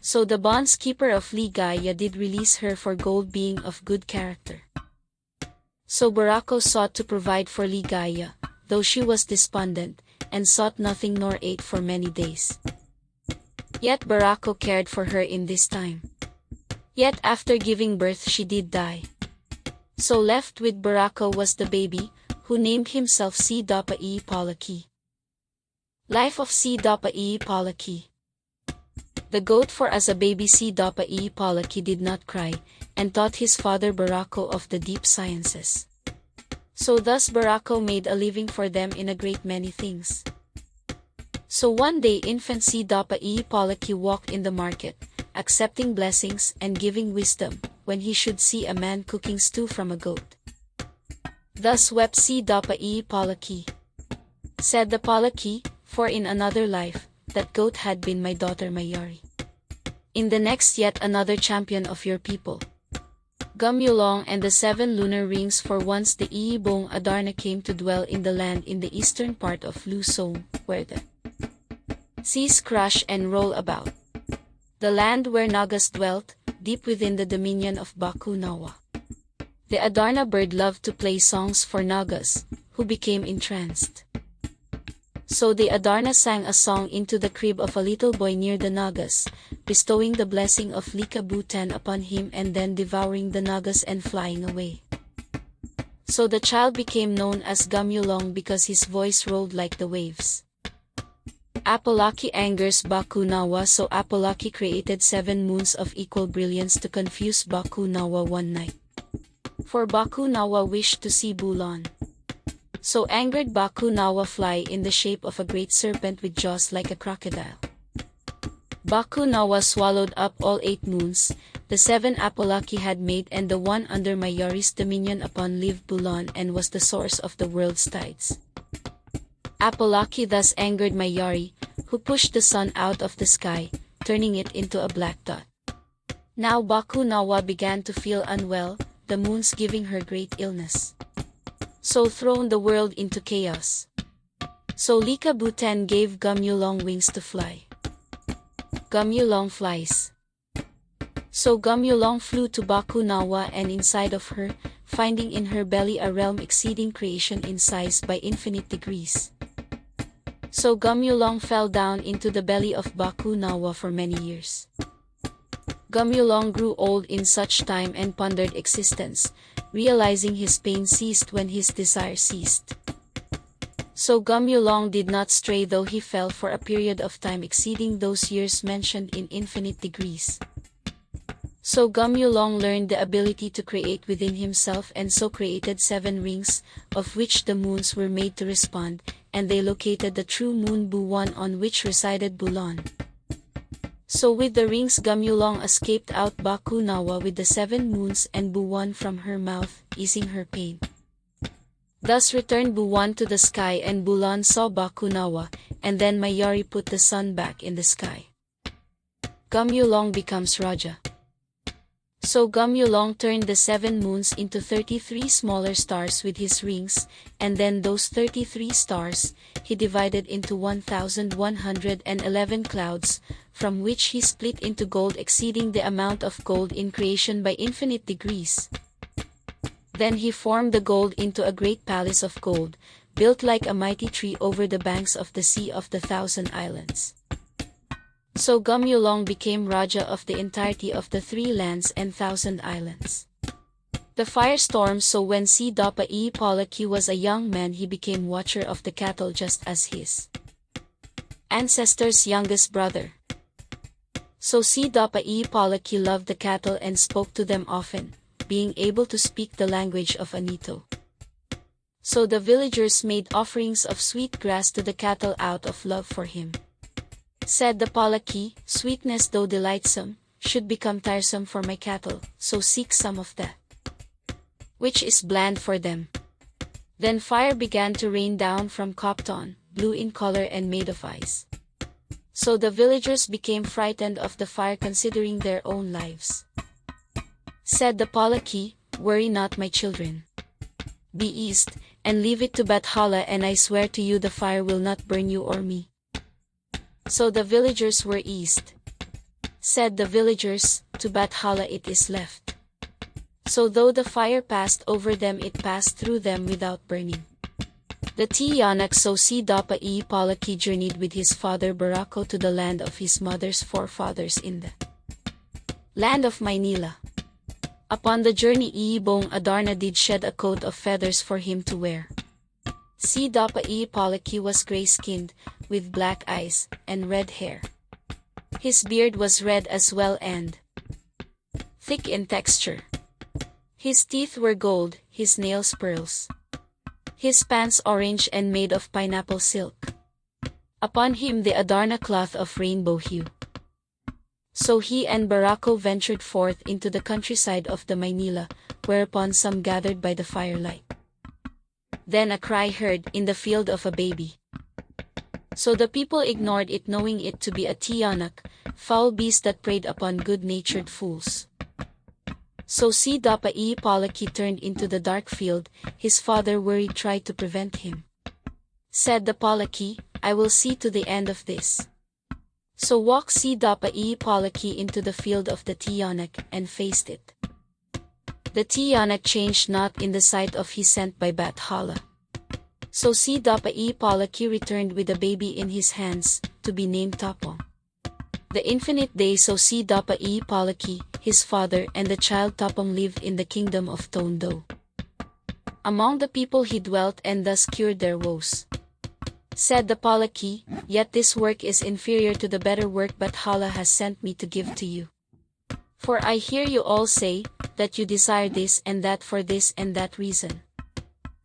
So the bondskeeper of Ligaya did release her for gold, being of good character. So Barako sought to provide for Ligaya, though she was despondent, and sought nothing nor ate for many days. Yet Barako cared for her in this time. Yet after giving birth she did die. So left with Barako was the baby, who named himself Si Dapai Palaki. Life of Si Dapai Palaki. The goat, for as a baby Si Dapai Palaki did not cry, and taught his father Barako of the deep sciences. So thus Barako made a living for them in a great many things. So one day infant Si Dapai Palaki walked in the market, accepting blessings and giving wisdom, when he should see a man cooking stew from a goat. Thus wept Si Dapai Palaki. Said the Palaki, for in another life, that goat had been my daughter Mayari. In the next yet another champion of your people. Gumyulong and the 7 lunar rings, for once the Iibong Adarna came to dwell in the land in the eastern part of Luzon, where the seas crash and roll about. The land where Nagas dwelt, deep within the dominion of Bakunawa. The Adarna bird loved to play songs for Nagas, who became entranced. So the Adarna sang a song into the crib of a little boy near the Nagas, bestowing the blessing of Likabutan upon him and then devouring the Nagas and flying away. So the child became known as Gamulong because his voice rolled like the waves. Apolaki angers Bakunawa, so Apolaki created 7 moons of equal brilliance to confuse Bakunawa one night. For Bakunawa wished to see Bulan. So angered Bakunawa fly in the shape of a great serpent with jaws like a crocodile. Bakunawa swallowed up all 8 moons, the 7 Apolaki had made and the one under Mayari's dominion upon lived Bulan and was the source of the world's tides. Apolaki thus angered Mayari, who pushed the sun out of the sky, turning it into a black dot. Now Bakunawa began to feel unwell, the moons giving her great illness. So thrown the world into chaos. So Likabutan gave Gamulong wings to fly. Gamulong flies. So Gamulong flew to Bakunawa and inside of her, finding in her belly a realm exceeding creation in size by infinite degrees. So Gamulong fell down into the belly of Bakunawa for many years. Gamulong grew old in such time and pondered existence, realizing his pain ceased when his desire ceased. So Gamulong did not stray though he fell for a period of time exceeding those years mentioned in infinite degrees. So Gamulong learned the ability to create within himself and so created 7 rings, of which the moons were made to respond, and they located the true moon Buwan on which resided Bulan. So with the rings Gamulong escaped out Bakunawa with the 7 moons and Buwan from her mouth, easing her pain. Thus returned Buwan to the sky and Bulan saw Bakunawa, and then Mayari put the sun back in the sky. Gamulong becomes Raja. So Gamulong turned the 7 moons into 33 smaller stars with his rings, and then those 33 stars, he divided into 1,111 clouds, from which he split into gold exceeding the amount of gold in creation by infinite degrees. Then he formed the gold into a great palace of gold, built like a mighty tree over the banks of the Sea of the Thousand Islands. So Gamulong became Raja of the entirety of the 3 lands and 1,000 islands. The firestorm. So when Si Dapa Palaki was a young man he became watcher of the cattle just as his ancestor's youngest brother. So Si Dapa Palaki loved the cattle and spoke to them often, being able to speak the language of Anito. So the villagers made offerings of sweet grass to the cattle out of love for him. Said the Palaki, sweetness though delightsome, should become tiresome for my cattle, so seek some of that which is bland for them. Then fire began to rain down from Copton, blue in color and made of ice. So the villagers became frightened of the fire considering their own lives. Said the Palaki, worry not my children. Be eased, and leave it to Bathala and I swear to you the fire will not burn you or me. So the villagers were eased. Said the villagers, to Bathala it is left. So though the fire passed over them it passed through them without burning. The Tiyanak. So Si Dapa Palaki journeyed with his father Barako to the land of his mother's forefathers in the land of Maynila. Upon the journey Iibong Adarna did shed a coat of feathers for him to wear. Si Dapa Palaki was grey-skinned, with black eyes, and red hair. His beard was red as well and thick in texture. His teeth were gold, his nails pearls. His pants orange and made of pineapple silk. Upon him the Adarna cloth of rainbow hue. So he and Barako ventured forth into the countryside of the Maynila, whereupon some gathered by the firelight. Then a cry heard in the field of a baby. So the people ignored it, knowing it to be a Tiyanak, foul beast that preyed upon good-natured fools. So Si Dapa Palaki turned into the dark field, his father worried tried to prevent him. Said the Palaki, I will see to the end of this. So walked Si Dapa Palaki into the field of the Tiyanak, and faced it. The Tiyanak changed not in the sight of he sent by Bathala. So Si Dapa Palaki returned with a baby in his hands, to be named Tapong. The infinite day. So Si Dapa Palaki, his father and the child Tapong lived in the kingdom of Tondo. among the people he dwelt and thus cured their woes. Said the Palaki, "Yet this work is inferior to the better work Bathala has sent me to give to you. For I hear you all say, that you desire this and that for this and that reason.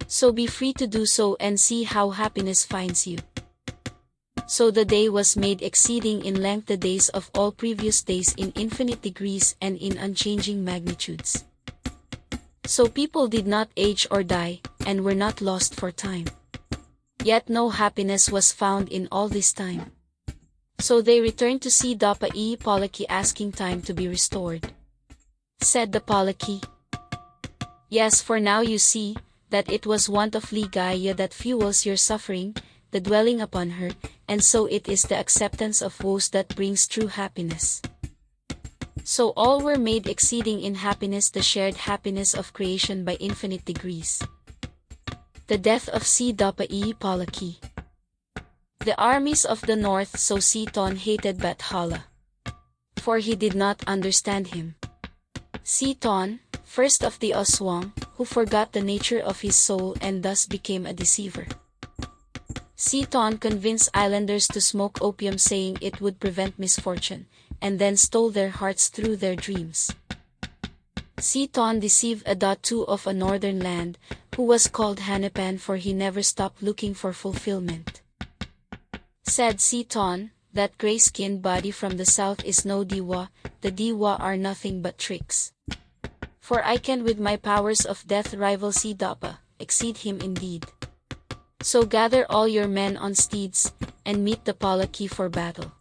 So be free to do so and see how happiness finds you." So the day was made exceeding in length the days of all previous days in infinite degrees and in unchanging magnitudes. So people did not age or die, and were not lost for time. Yet no happiness was found in all this time. So they returned to see Dapa Palaki asking time to be restored. Said the Palaki, "Yes, for now you see, that it was want of ligaya that fuels your suffering, the dwelling upon her, and so it is the acceptance of woes that brings true happiness." So all were made exceeding in happiness the shared happiness of creation by infinite degrees. The death of Si Dapa Palaki. The armies of the north so Siton hated Bathala, for he did not understand him. Siton, first of the Aswang, who forgot the nature of his soul and thus became a deceiver. Siton convinced islanders to smoke opium saying it would prevent misfortune, and then stole their hearts through their dreams. Siton deceived a Datu of a northern land, who was called Hanapan for he never stopped looking for fulfillment. Said Siton, that gray-skinned body from the south is no Diwa, the Diwa are nothing but tricks. For I can with my powers of death rival Si Dapa, exceed him indeed. So gather all your men on steeds, and meet the Palaki for battle.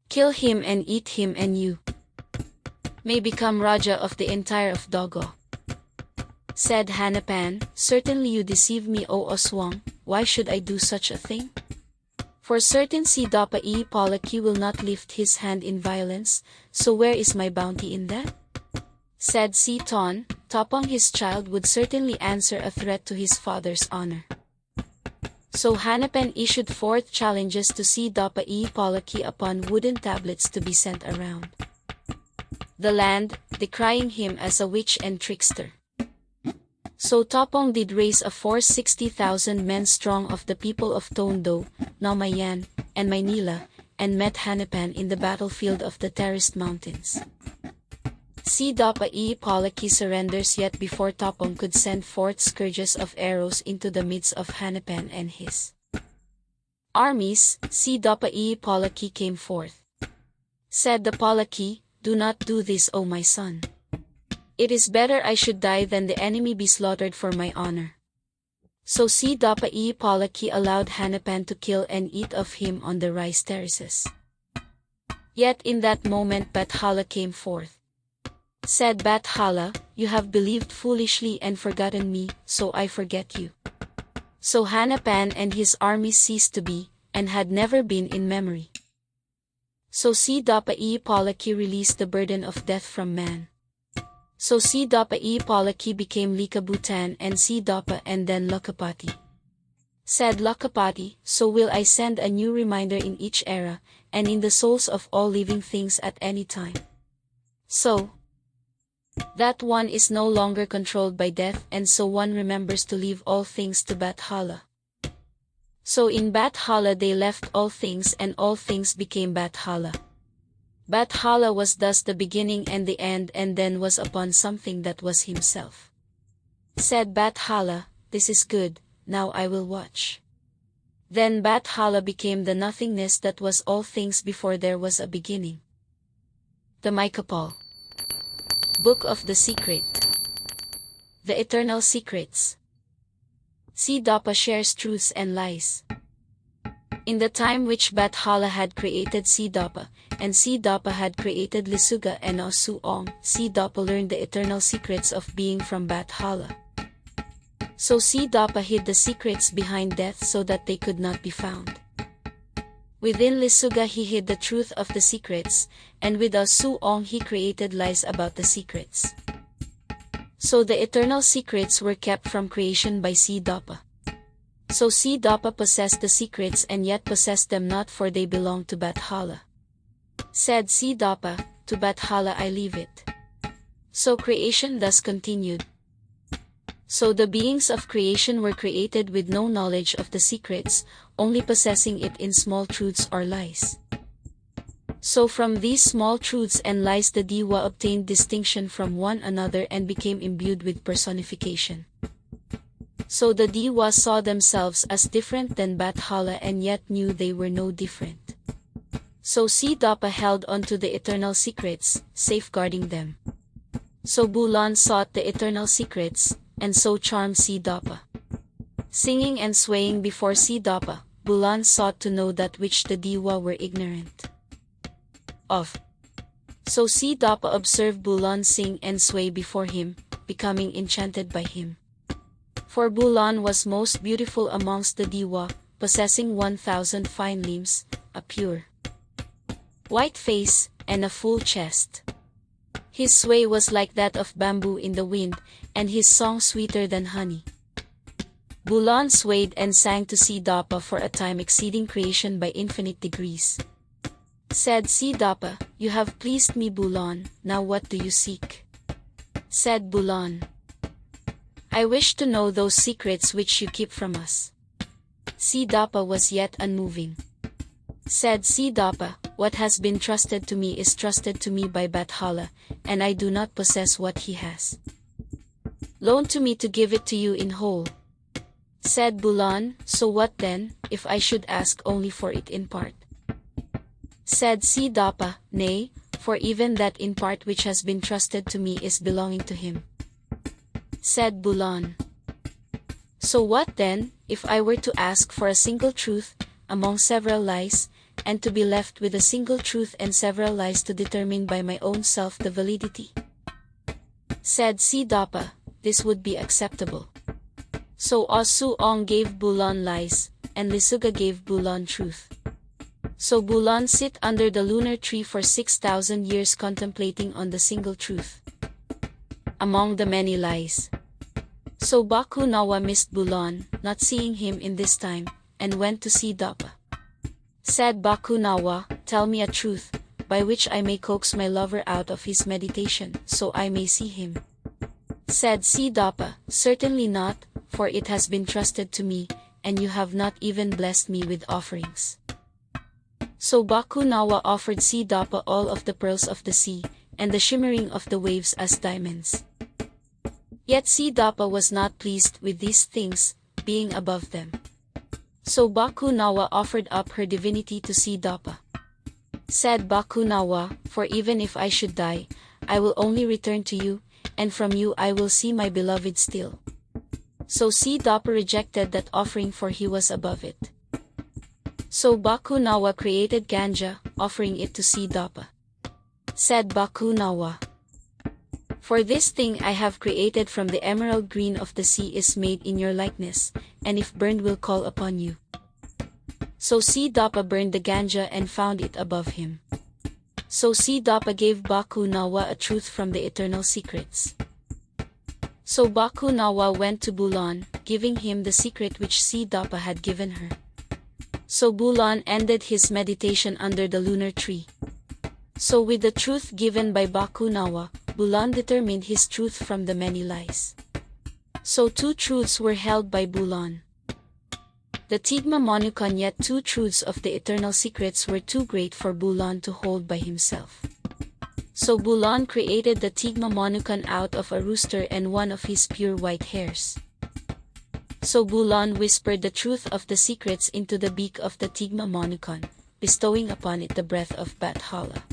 Kill him and eat him and you may become Raja of the entire of Dogo. Said Hanapan, "Certainly you deceive me, O Aswang, why should I do such a thing? For certain Si Dapa Palaki will not lift his hand in violence, so where is my bounty in that?" Said Siton, Topong his child would certainly answer a threat to his father's honor. So Hanapan issued forth challenges to Si Dapa Palaki upon wooden tablets to be sent around the land, decrying him as a witch and trickster. So Topong did raise a force 60,000 men strong of the people of Tondo, Namayan, and Maynila, and met Hanapan in the battlefield of the terraced mountains. Si Dapa Palaki surrenders yet before Topong could send forth scourges of arrows into the midst of Hanapan and his armies, Si Dapa Palaki came forth. Said the Palaki, "Do not do this, O my son. It is better I should die than the enemy be slaughtered for my honor." So Si Dapa Palaki allowed Hanapan to kill and eat of him on the rice terraces. Yet in that moment Bathala came forth. Said Bathala, "You have believed foolishly and forgotten me, so I forget you." So Hanapan and his army ceased to be, and had never been in memory. So Si Dapa Palaki released the burden of death from man. So Si Dapa Palaki became Likabutan and Si Dapa and then Lakapati. Said Lakapati, "So will I send a new reminder in each era, and in the souls of all living things at any time. So that one is no longer controlled by death and so one remembers to leave all things to Bathala." So in Bathala they left all things and all things became Bathala. Bathala was thus the beginning and the end and then was upon something that was himself. Said Bathala, "This is good, now I will watch." Then Bathala became the nothingness that was all things before there was a beginning. The Maykapal. Book of the Secret. The Eternal Secrets. Si Dapa shares truths and lies. In the time which Bathala had created Si Dapa, and Si Dapa had created Lisuga and Osuong, Si Dapa learned the eternal secrets of being from Bathala. So Si Dapa hid the secrets behind death so that they could not be found. Within Lisuga he hid the truth of the secrets, and with Osuong he created lies about the secrets. So the eternal secrets were kept from creation by Si Dapa. So Si Dapa possessed the secrets and yet possessed them not, for they belong to Bathala. Said Si Dapa, "To Bathala I leave it." So creation thus continued. So the beings of creation were created with no knowledge of the secrets, only possessing it in small truths or lies. So from these small truths and lies the Diwa obtained distinction from one another and became imbued with personification. So the Diwa saw themselves as different than Bathala and yet knew they were no different. So Siddhapa held on to the eternal secrets, safeguarding them. So Bulan sought the eternal secrets, and so charmed Siddhapa. Singing and swaying before Siddhapa, Bulan sought to know that which the Diwa were ignorant of. So Siddhapa observed Bulan sing and sway before him, becoming enchanted by him. For Bulan was most beautiful amongst the Diwa, possessing 1,000 fine limbs, a pure white face, and a full chest. His sway was like that of bamboo in the wind, and his song sweeter than honey. Bulan swayed and sang to Siddhapa for a time, exceeding creation by infinite degrees. Said Siddhapa, "You have pleased me, Bulan, now what do you seek?" Said Bulan, "I wish to know those secrets which you keep from us." Siddhapa was yet unmoving. Said Siddhapa, "What has been trusted to me is trusted to me by Bathala, and I do not possess what he has loaned to me to give it to you in whole." Said Bulan, "So what then, if I should ask only for it in part?" Said Siddhapa, "Nay, for even that in part which has been trusted to me is belonging to him." Said Bulan, "So what then, if I were to ask for a single truth, among several lies, and to be left with a single truth and several lies to determine by my own self the validity?" Said Siddhapa, "This would be acceptable." So Osuong gave Bulan lies, and Lisuga gave Bulan truth. So Bulan sit under the lunar tree for 6,000 years contemplating on the single truth among the many lies. So Bakunawa missed Bulan, not seeing him in this time, and went to Siddhapa. Said Bakunawa, "Tell me a truth, by which I may coax my lover out of his meditation, so I may see him." Said Siddhapa, "Certainly not, for it has been trusted to me, and you have not even blessed me with offerings." So Bakunawa offered Siddhapa all of the pearls of the sea, and the shimmering of the waves as diamonds. Yet Siddhapa was not pleased with these things, being above them. So Bakunawa offered up her divinity to Siddhapa. Said Bakunawa, "For even if I should die, I will only return to you, and from you I will see my beloved still." So Siddhapa rejected that offering, for he was above it. So Bakunawa created Ganja, offering it to Siddhapa. Said Bakunawa, "For this thing I have created from the emerald green of the sea is made in your likeness, and if burned will call upon you." So Siddhapa burned the Ganja and found it above him. So Siddhapa gave Bakunawa a truth from the eternal secrets. So Bakunawa went to Bulan, giving him the secret which Siddhapa had given her. So Bulan ended his meditation under the lunar tree. So with the truth given by Bakunawa, Bulan determined his truth from the many lies. So two truths were held by Bulan. The Tigma Monukan, yet two truths of the eternal secrets were too great for Bulan to hold by himself. So Bulan created the Tigma Monukan out of a rooster and one of his pure white hairs. So Bulan whispered the truth of the secrets into the beak of the Tigma Monukan, bestowing upon it the breath of Bathala.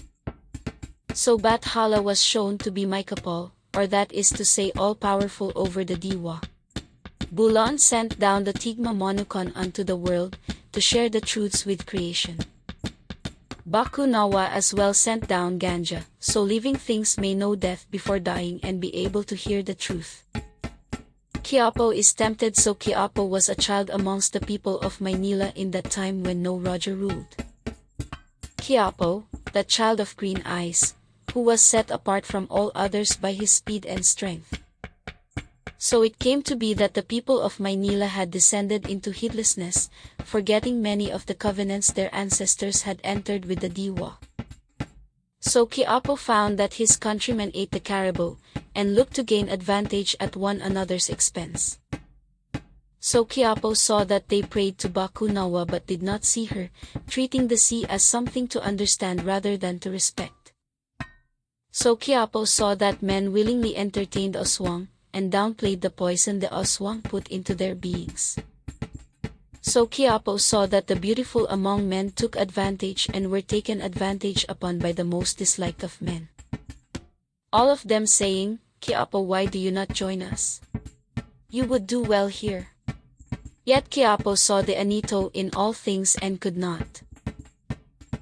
So Bathala was shown to be Maykapal, or that is to say all-powerful over the Diwa. Bulan sent down the Tigma Monukan unto the world, to share the truths with creation. Bakunawa as well sent down Ganja, so living things may know death before dying and be able to hear the truth. Quiapo is tempted. So Quiapo was a child amongst the people of Maynila in that time when no Raja ruled. Quiapo, that child of green eyes, who was set apart from all others by his speed and strength. So it came to be that the people of Maynila had descended into heedlessness, forgetting many of the covenants their ancestors had entered with the Diwa. So Quiapo found that his countrymen ate the caribou, and looked to gain advantage at one another's expense. So Quiapo saw that they prayed to Bakunawa but did not see her, treating the sea as something to understand rather than to respect. So Quiapo saw that men willingly entertained Aswang, and downplayed the poison the Aswang put into their beings. So Quiapo saw that the beautiful among men took advantage and were taken advantage upon by the most disliked of men. All of them saying, "Quiapo, why do you not join us? You would do well here." Yet Quiapo saw the Anito in all things and could not.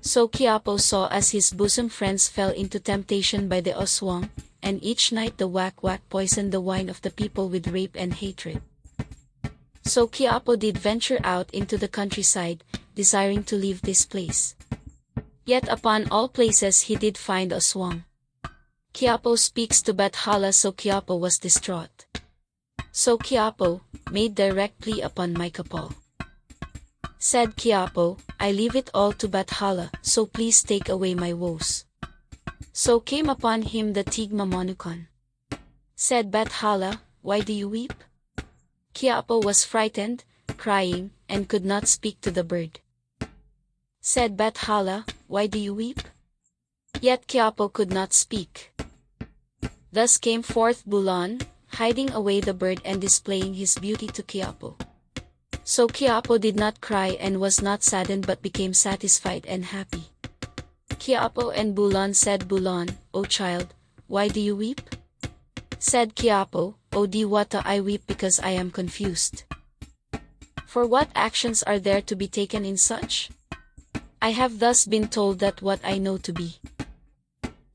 So Quiapo saw as his bosom friends fell into temptation by the Aswang, and each night the whack-whack poisoned the wine of the people with rape and hatred. So Quiapo did venture out into the countryside, desiring to leave this place. Yet upon all places he did find Aswang. Quiapo speaks to Bathala, so Quiapo was distraught. So Quiapo made direct plea upon Maykapal. Said Quiapo, "I leave it all to Bathala, so please take away my woes." So came upon him the Tigmamonukon. Said Bathala, "Why do you weep?" Quiapo was frightened, crying, and could not speak to the bird. Said Bathala, "Why do you weep?" Yet Quiapo could not speak. Thus came forth Bulan, hiding away the bird and displaying his beauty to Quiapo. So Quiapo did not cry and was not saddened but became satisfied and happy. Quiapo and Bulan said, "Bulan, O child, why do you weep?" Said Quiapo, "O Diwata, I weep because I am confused. For what actions are there to be taken in such? I have thus been told that what I know to be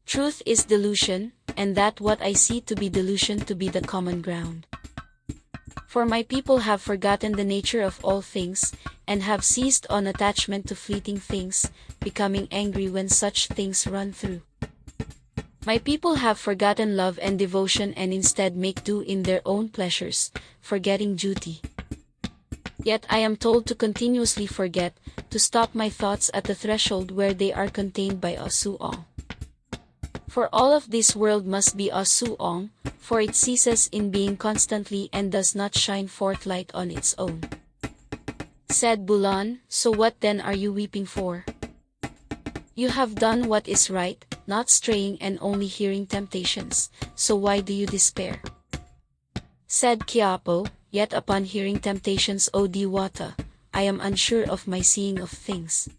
truth is delusion, and that what I see to be delusion to be the common ground. For my people have forgotten the nature of all things, and have seized on attachment to fleeting things, becoming angry when such things run through. My people have forgotten love and devotion and instead make do in their own pleasures, forgetting duty. Yet I am told to continuously forget, to stop my thoughts at the threshold where they are contained by Asuong. For all of this world must be Asuong, for it ceases in being constantly and does not shine forth light on its own." Said Bulan, "So what then are you weeping for? You have done what is right, not straying and only hearing temptations, so why do you despair?" Said Quiapo, "Yet upon hearing temptations, O Diwata, I am unsure of my seeing of things.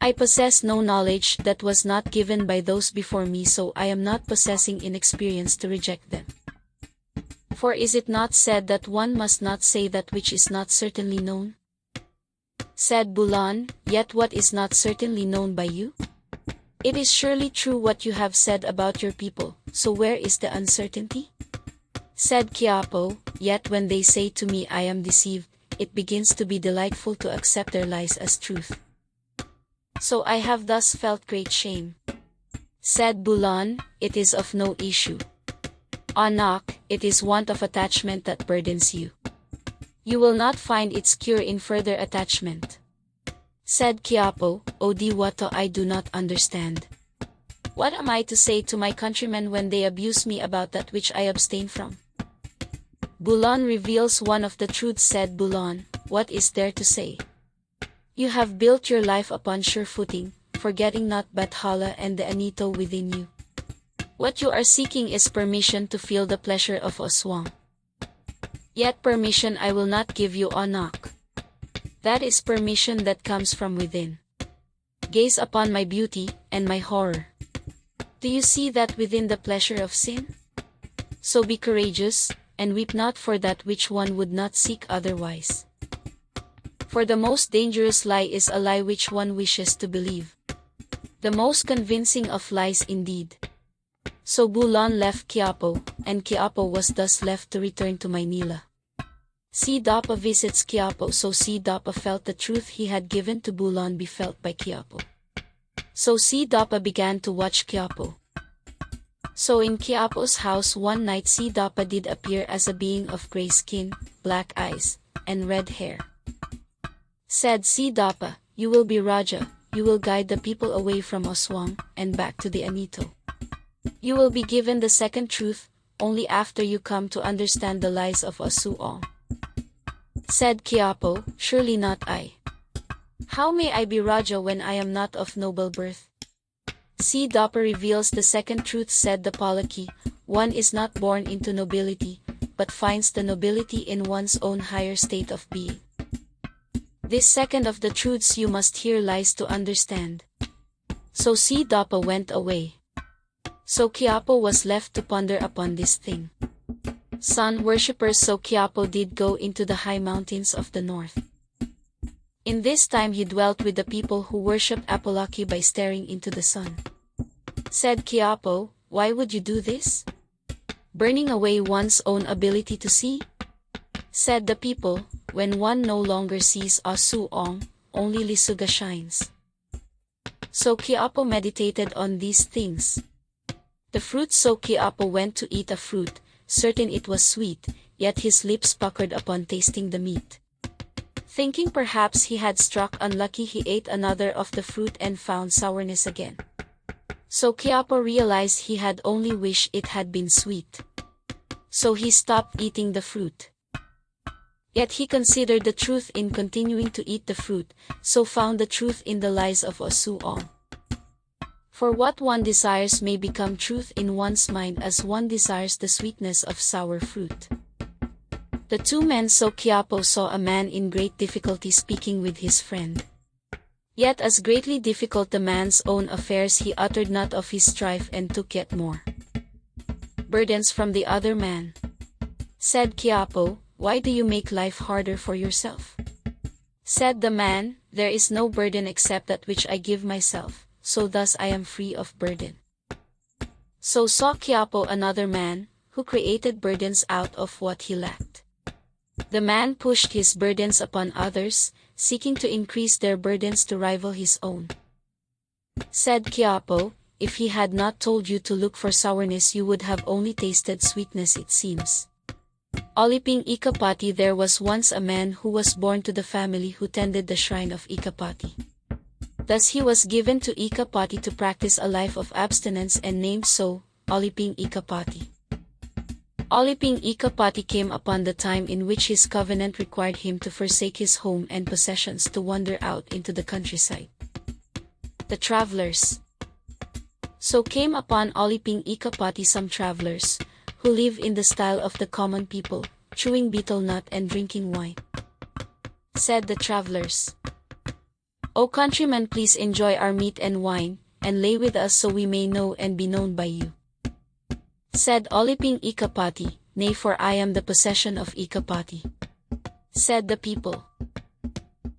I possess no knowledge that was not given by those before me, so I am not possessing inexperience to reject them. For is it not said that one must not say that which is not certainly known?" Said Bulan, "Yet what is not certainly known by you? It is surely true what you have said about your people, so where is the uncertainty?" Said Quiapo, "Yet when they say to me I am deceived, it begins to be delightful to accept their lies as truth. So I have thus felt great shame." Said Bulan, "It is of no issue. Anak, it is want of attachment that burdens you. You will not find its cure in further attachment." Said Quiapo, "O Diwata, I do not understand. What am I to say to my countrymen when they abuse me about that which I abstain from?" Bulan reveals one of the truths. Said Bulan, "What is there to say? You have built your life upon sure footing, forgetting not Bathala and the Anito within you. What you are seeking is permission to feel the pleasure of Aswang. Yet permission I will not give you, Anak. That is permission that comes from within. Gaze upon my beauty, and my horror. Do you see that within the pleasure of sin? So be courageous, and weep not for that which one would not seek otherwise. For the most dangerous lie is a lie which one wishes to believe. The most convincing of lies indeed." So Bulan left Quiapo, and Quiapo was thus left to return to Maynila. Dapa visits Quiapo. So Dapa felt the truth he had given to Bulan be felt by Quiapo. So Dapa began to watch Quiapo. So in Quiapo's house one night Dapa did appear as a being of grey skin, black eyes, and red hair. Said Dapa, "You will be Raja, you will guide the people away from Aswang, and back to the Anito. You will be given the second truth, only after you come to understand the lies of Osuong. Said Quiapo, surely not I. How may I be Raja when I am not of noble birth? See Dapper reveals the second truth, said the Palaki, one is not born into nobility, but finds the nobility in one's own higher state of being. This second of the truths you must hear lies to understand. So Si Dapa went away. So Quiapo was left to ponder upon this thing. Sun worshippers, so Quiapo did go into the high mountains of the north. In this time he dwelt with the people who worshipped Apolaki by staring into the sun. Said Quiapo, why would you do this? Burning away one's own ability to see? Said the people, when one no longer sees Osuong, only Lisuga shines. So Quiapo meditated on these things. The fruit, so Quiapo went to eat a fruit, certain it was sweet, yet his lips puckered upon tasting the meat. Thinking perhaps he had struck unlucky, he ate another of the fruit and found sourness again. So Quiapo realized he had only wished it had been sweet. So he stopped eating the fruit. Yet he considered the truth in continuing to eat the fruit, so found the truth in the lies of Osuong. For what one desires may become truth in one's mind as one desires the sweetness of sour fruit. The two men, so Quiapo saw a man in great difficulty speaking with his friend. Yet as greatly difficult the man's own affairs, he uttered not of his strife and took yet more burdens from the other man. Said Quiapo, why do you make life harder for yourself? Said the man, there is no burden except that which I give myself, so thus I am free of burden. So saw Quiapo another man, who created burdens out of what he lacked. The man pushed his burdens upon others, seeking to increase their burdens to rival his own. Said Quiapo, if he had not told you to look for sourness, you would have only tasted sweetness, it seems. Oliping Ikapati, there was once a man who was born to the family who tended the shrine of Ikapati. Thus he was given to Ikapati to practice a life of abstinence and named so, Oliping Ikapati. Oliping Ikapati came upon the time in which his covenant required him to forsake his home and possessions to wander out into the countryside. The travelers. So came upon Oliping Ikapati some travelers, who live in the style of the common people, chewing betel nut and drinking wine. Said the travelers, O countrymen, please enjoy our meat and wine, and lay with us so we may know and be known by you. Said Oliping Ikapati, nay, for I am the possession of Ikapati. Said the people,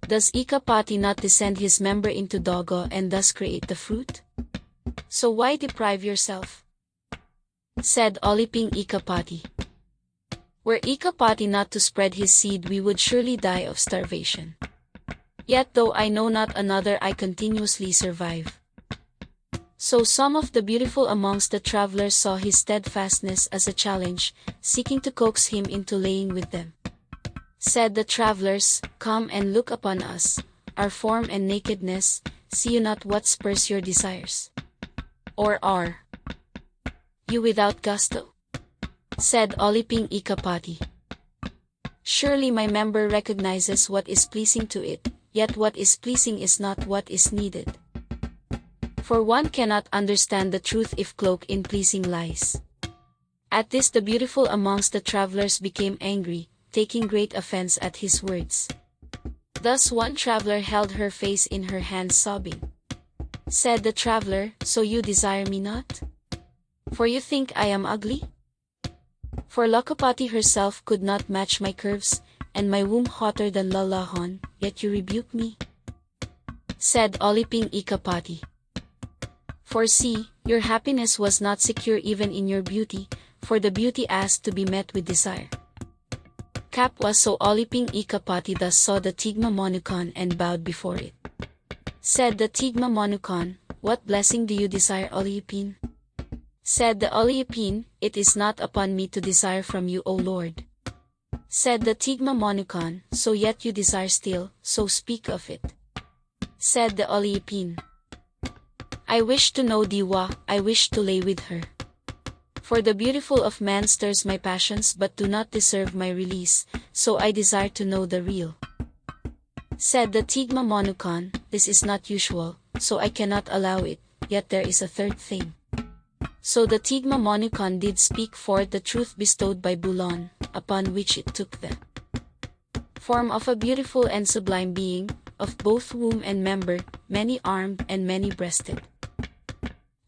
does Ikapati not descend his member into Dogo and thus create the fruit? So why deprive yourself? Said Oliping Ikapati, were Ikapati not to spread his seed, we would surely die of starvation. Yet though I know not another, I continuously survive. So some of the beautiful amongst the travelers saw his steadfastness as a challenge, seeking to coax him into laying with them. Said the travelers, come and look upon us, our form and nakedness, see you not what spurs your desires? Or are you without gusto? Said Oliping Ikapati, surely my member recognizes what is pleasing to it, yet what is pleasing is not what is needed. For one cannot understand the truth if cloaked in pleasing lies. At this the beautiful amongst the travelers became angry, taking great offense at his words. Thus one traveler held her face in her hands, sobbing. Said the traveler, so you desire me not? For you think I am ugly? For Lakapati herself could not match my curves, and my womb hotter than Lalahon, yet you rebuke me? Said Oliping Ikapati, for see, your happiness was not secure even in your beauty, for the beauty asked to be met with desire. Kapwa, so Oliping Ikapati thus saw the Tigma Monukon and bowed before it. Said the Tigma Monukon, what blessing do you desire, Olipin? Said the Olipin, it is not upon me to desire from you, O Lord. Said the Tigma Monukon, so yet you desire still, so speak of it. Said the Olipin, I wish to know Diwa, I wish to lay with her. For the beautiful of man stirs my passions but do not deserve my release, so I desire to know the real. Said the Tigma Monukan, this is not usual, so I cannot allow it, yet there is a third thing. So the Tigma Monukan did speak forth the truth bestowed by Bulan, upon which it took the form of a beautiful and sublime being, of both womb and member, many-armed and many-breasted.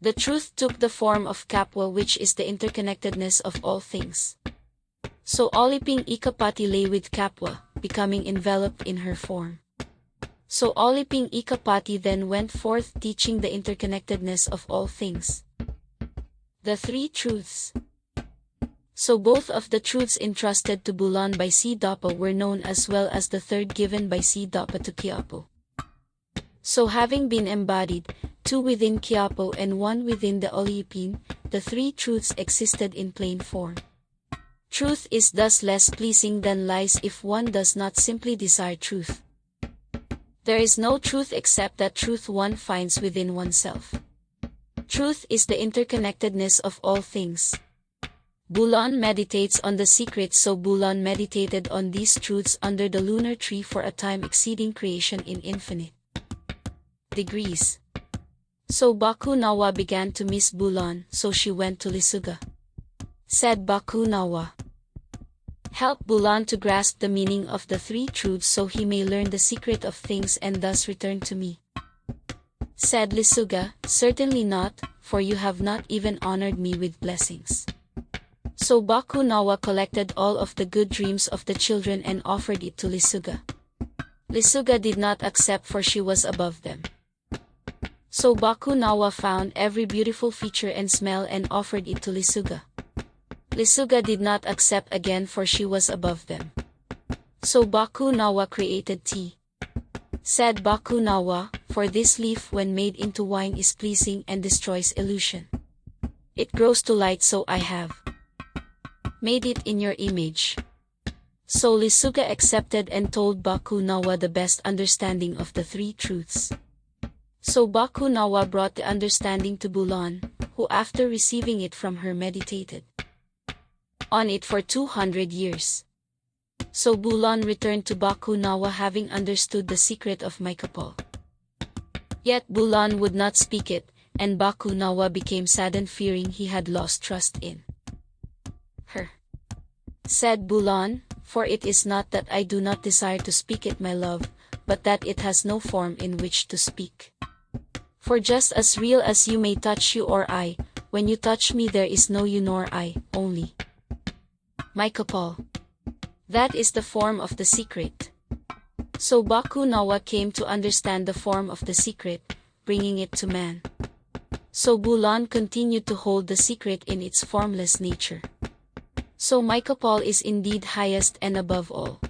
The truth took the form of Kapwa, which is the interconnectedness of all things. So Oliping Ikapati lay with Kapwa, becoming enveloped in her form. So Oliping Ikapati then went forth teaching the interconnectedness of all things. The three truths. So both of the truths entrusted to Bulan by Si Dapa were known, as well as the third given by Si Dapa to Quiapo. So having been embodied, two within Quiapo and one within the Olipin, the three truths existed in plain form. Truth is thus less pleasing than lies if one does not simply desire truth. There is no truth except that truth one finds within oneself. Truth is the interconnectedness of all things. Bulan meditates on the secret, so Bulan meditated on these truths under the lunar tree for a time exceeding creation in infinite degrees. So Baku Nawa began to miss Bulan, so she went to Lisuga. Said Baku Nawa, help Bulan to grasp the meaning of the three truths so he may learn the secret of things and thus return to me. Said Lisuga, certainly not, for you have not even honored me with blessings. So Baku Nawa collected all of the good dreams of the children and offered it to Lisuga. Lisuga did not accept, for she was above them. So Baku Nawa found every beautiful feature and smell and offered it to Lisuga. Lisuga did not accept again, for she was above them. So Baku Nawa created tea. Said Baku Nawa, for this leaf when made into wine is pleasing and destroys illusion. It grows to light, so I have made it in your image. So Lisuga accepted and told Baku Nawa the best understanding of the three truths. So Baku Nawa brought the understanding to Bulan, who after receiving it from her meditated on it for 200 years. So Bulan returned to Baku Nawa having understood the secret of Maykapal. Yet Bulan would not speak it, and Baku Nawa became saddened, fearing he had lost trust in her. Said Bulan, for it is not that I do not desire to speak it, my love, but that it has no form in which to speak. For just as real as you may touch you or I, when you touch me there is no you nor I, only Maykapal. That is the form of the secret. So Baku Nawa came to understand the form of the secret, bringing it to man. So Bulan continued to hold the secret in its formless nature. So Maykapal is indeed highest and above all.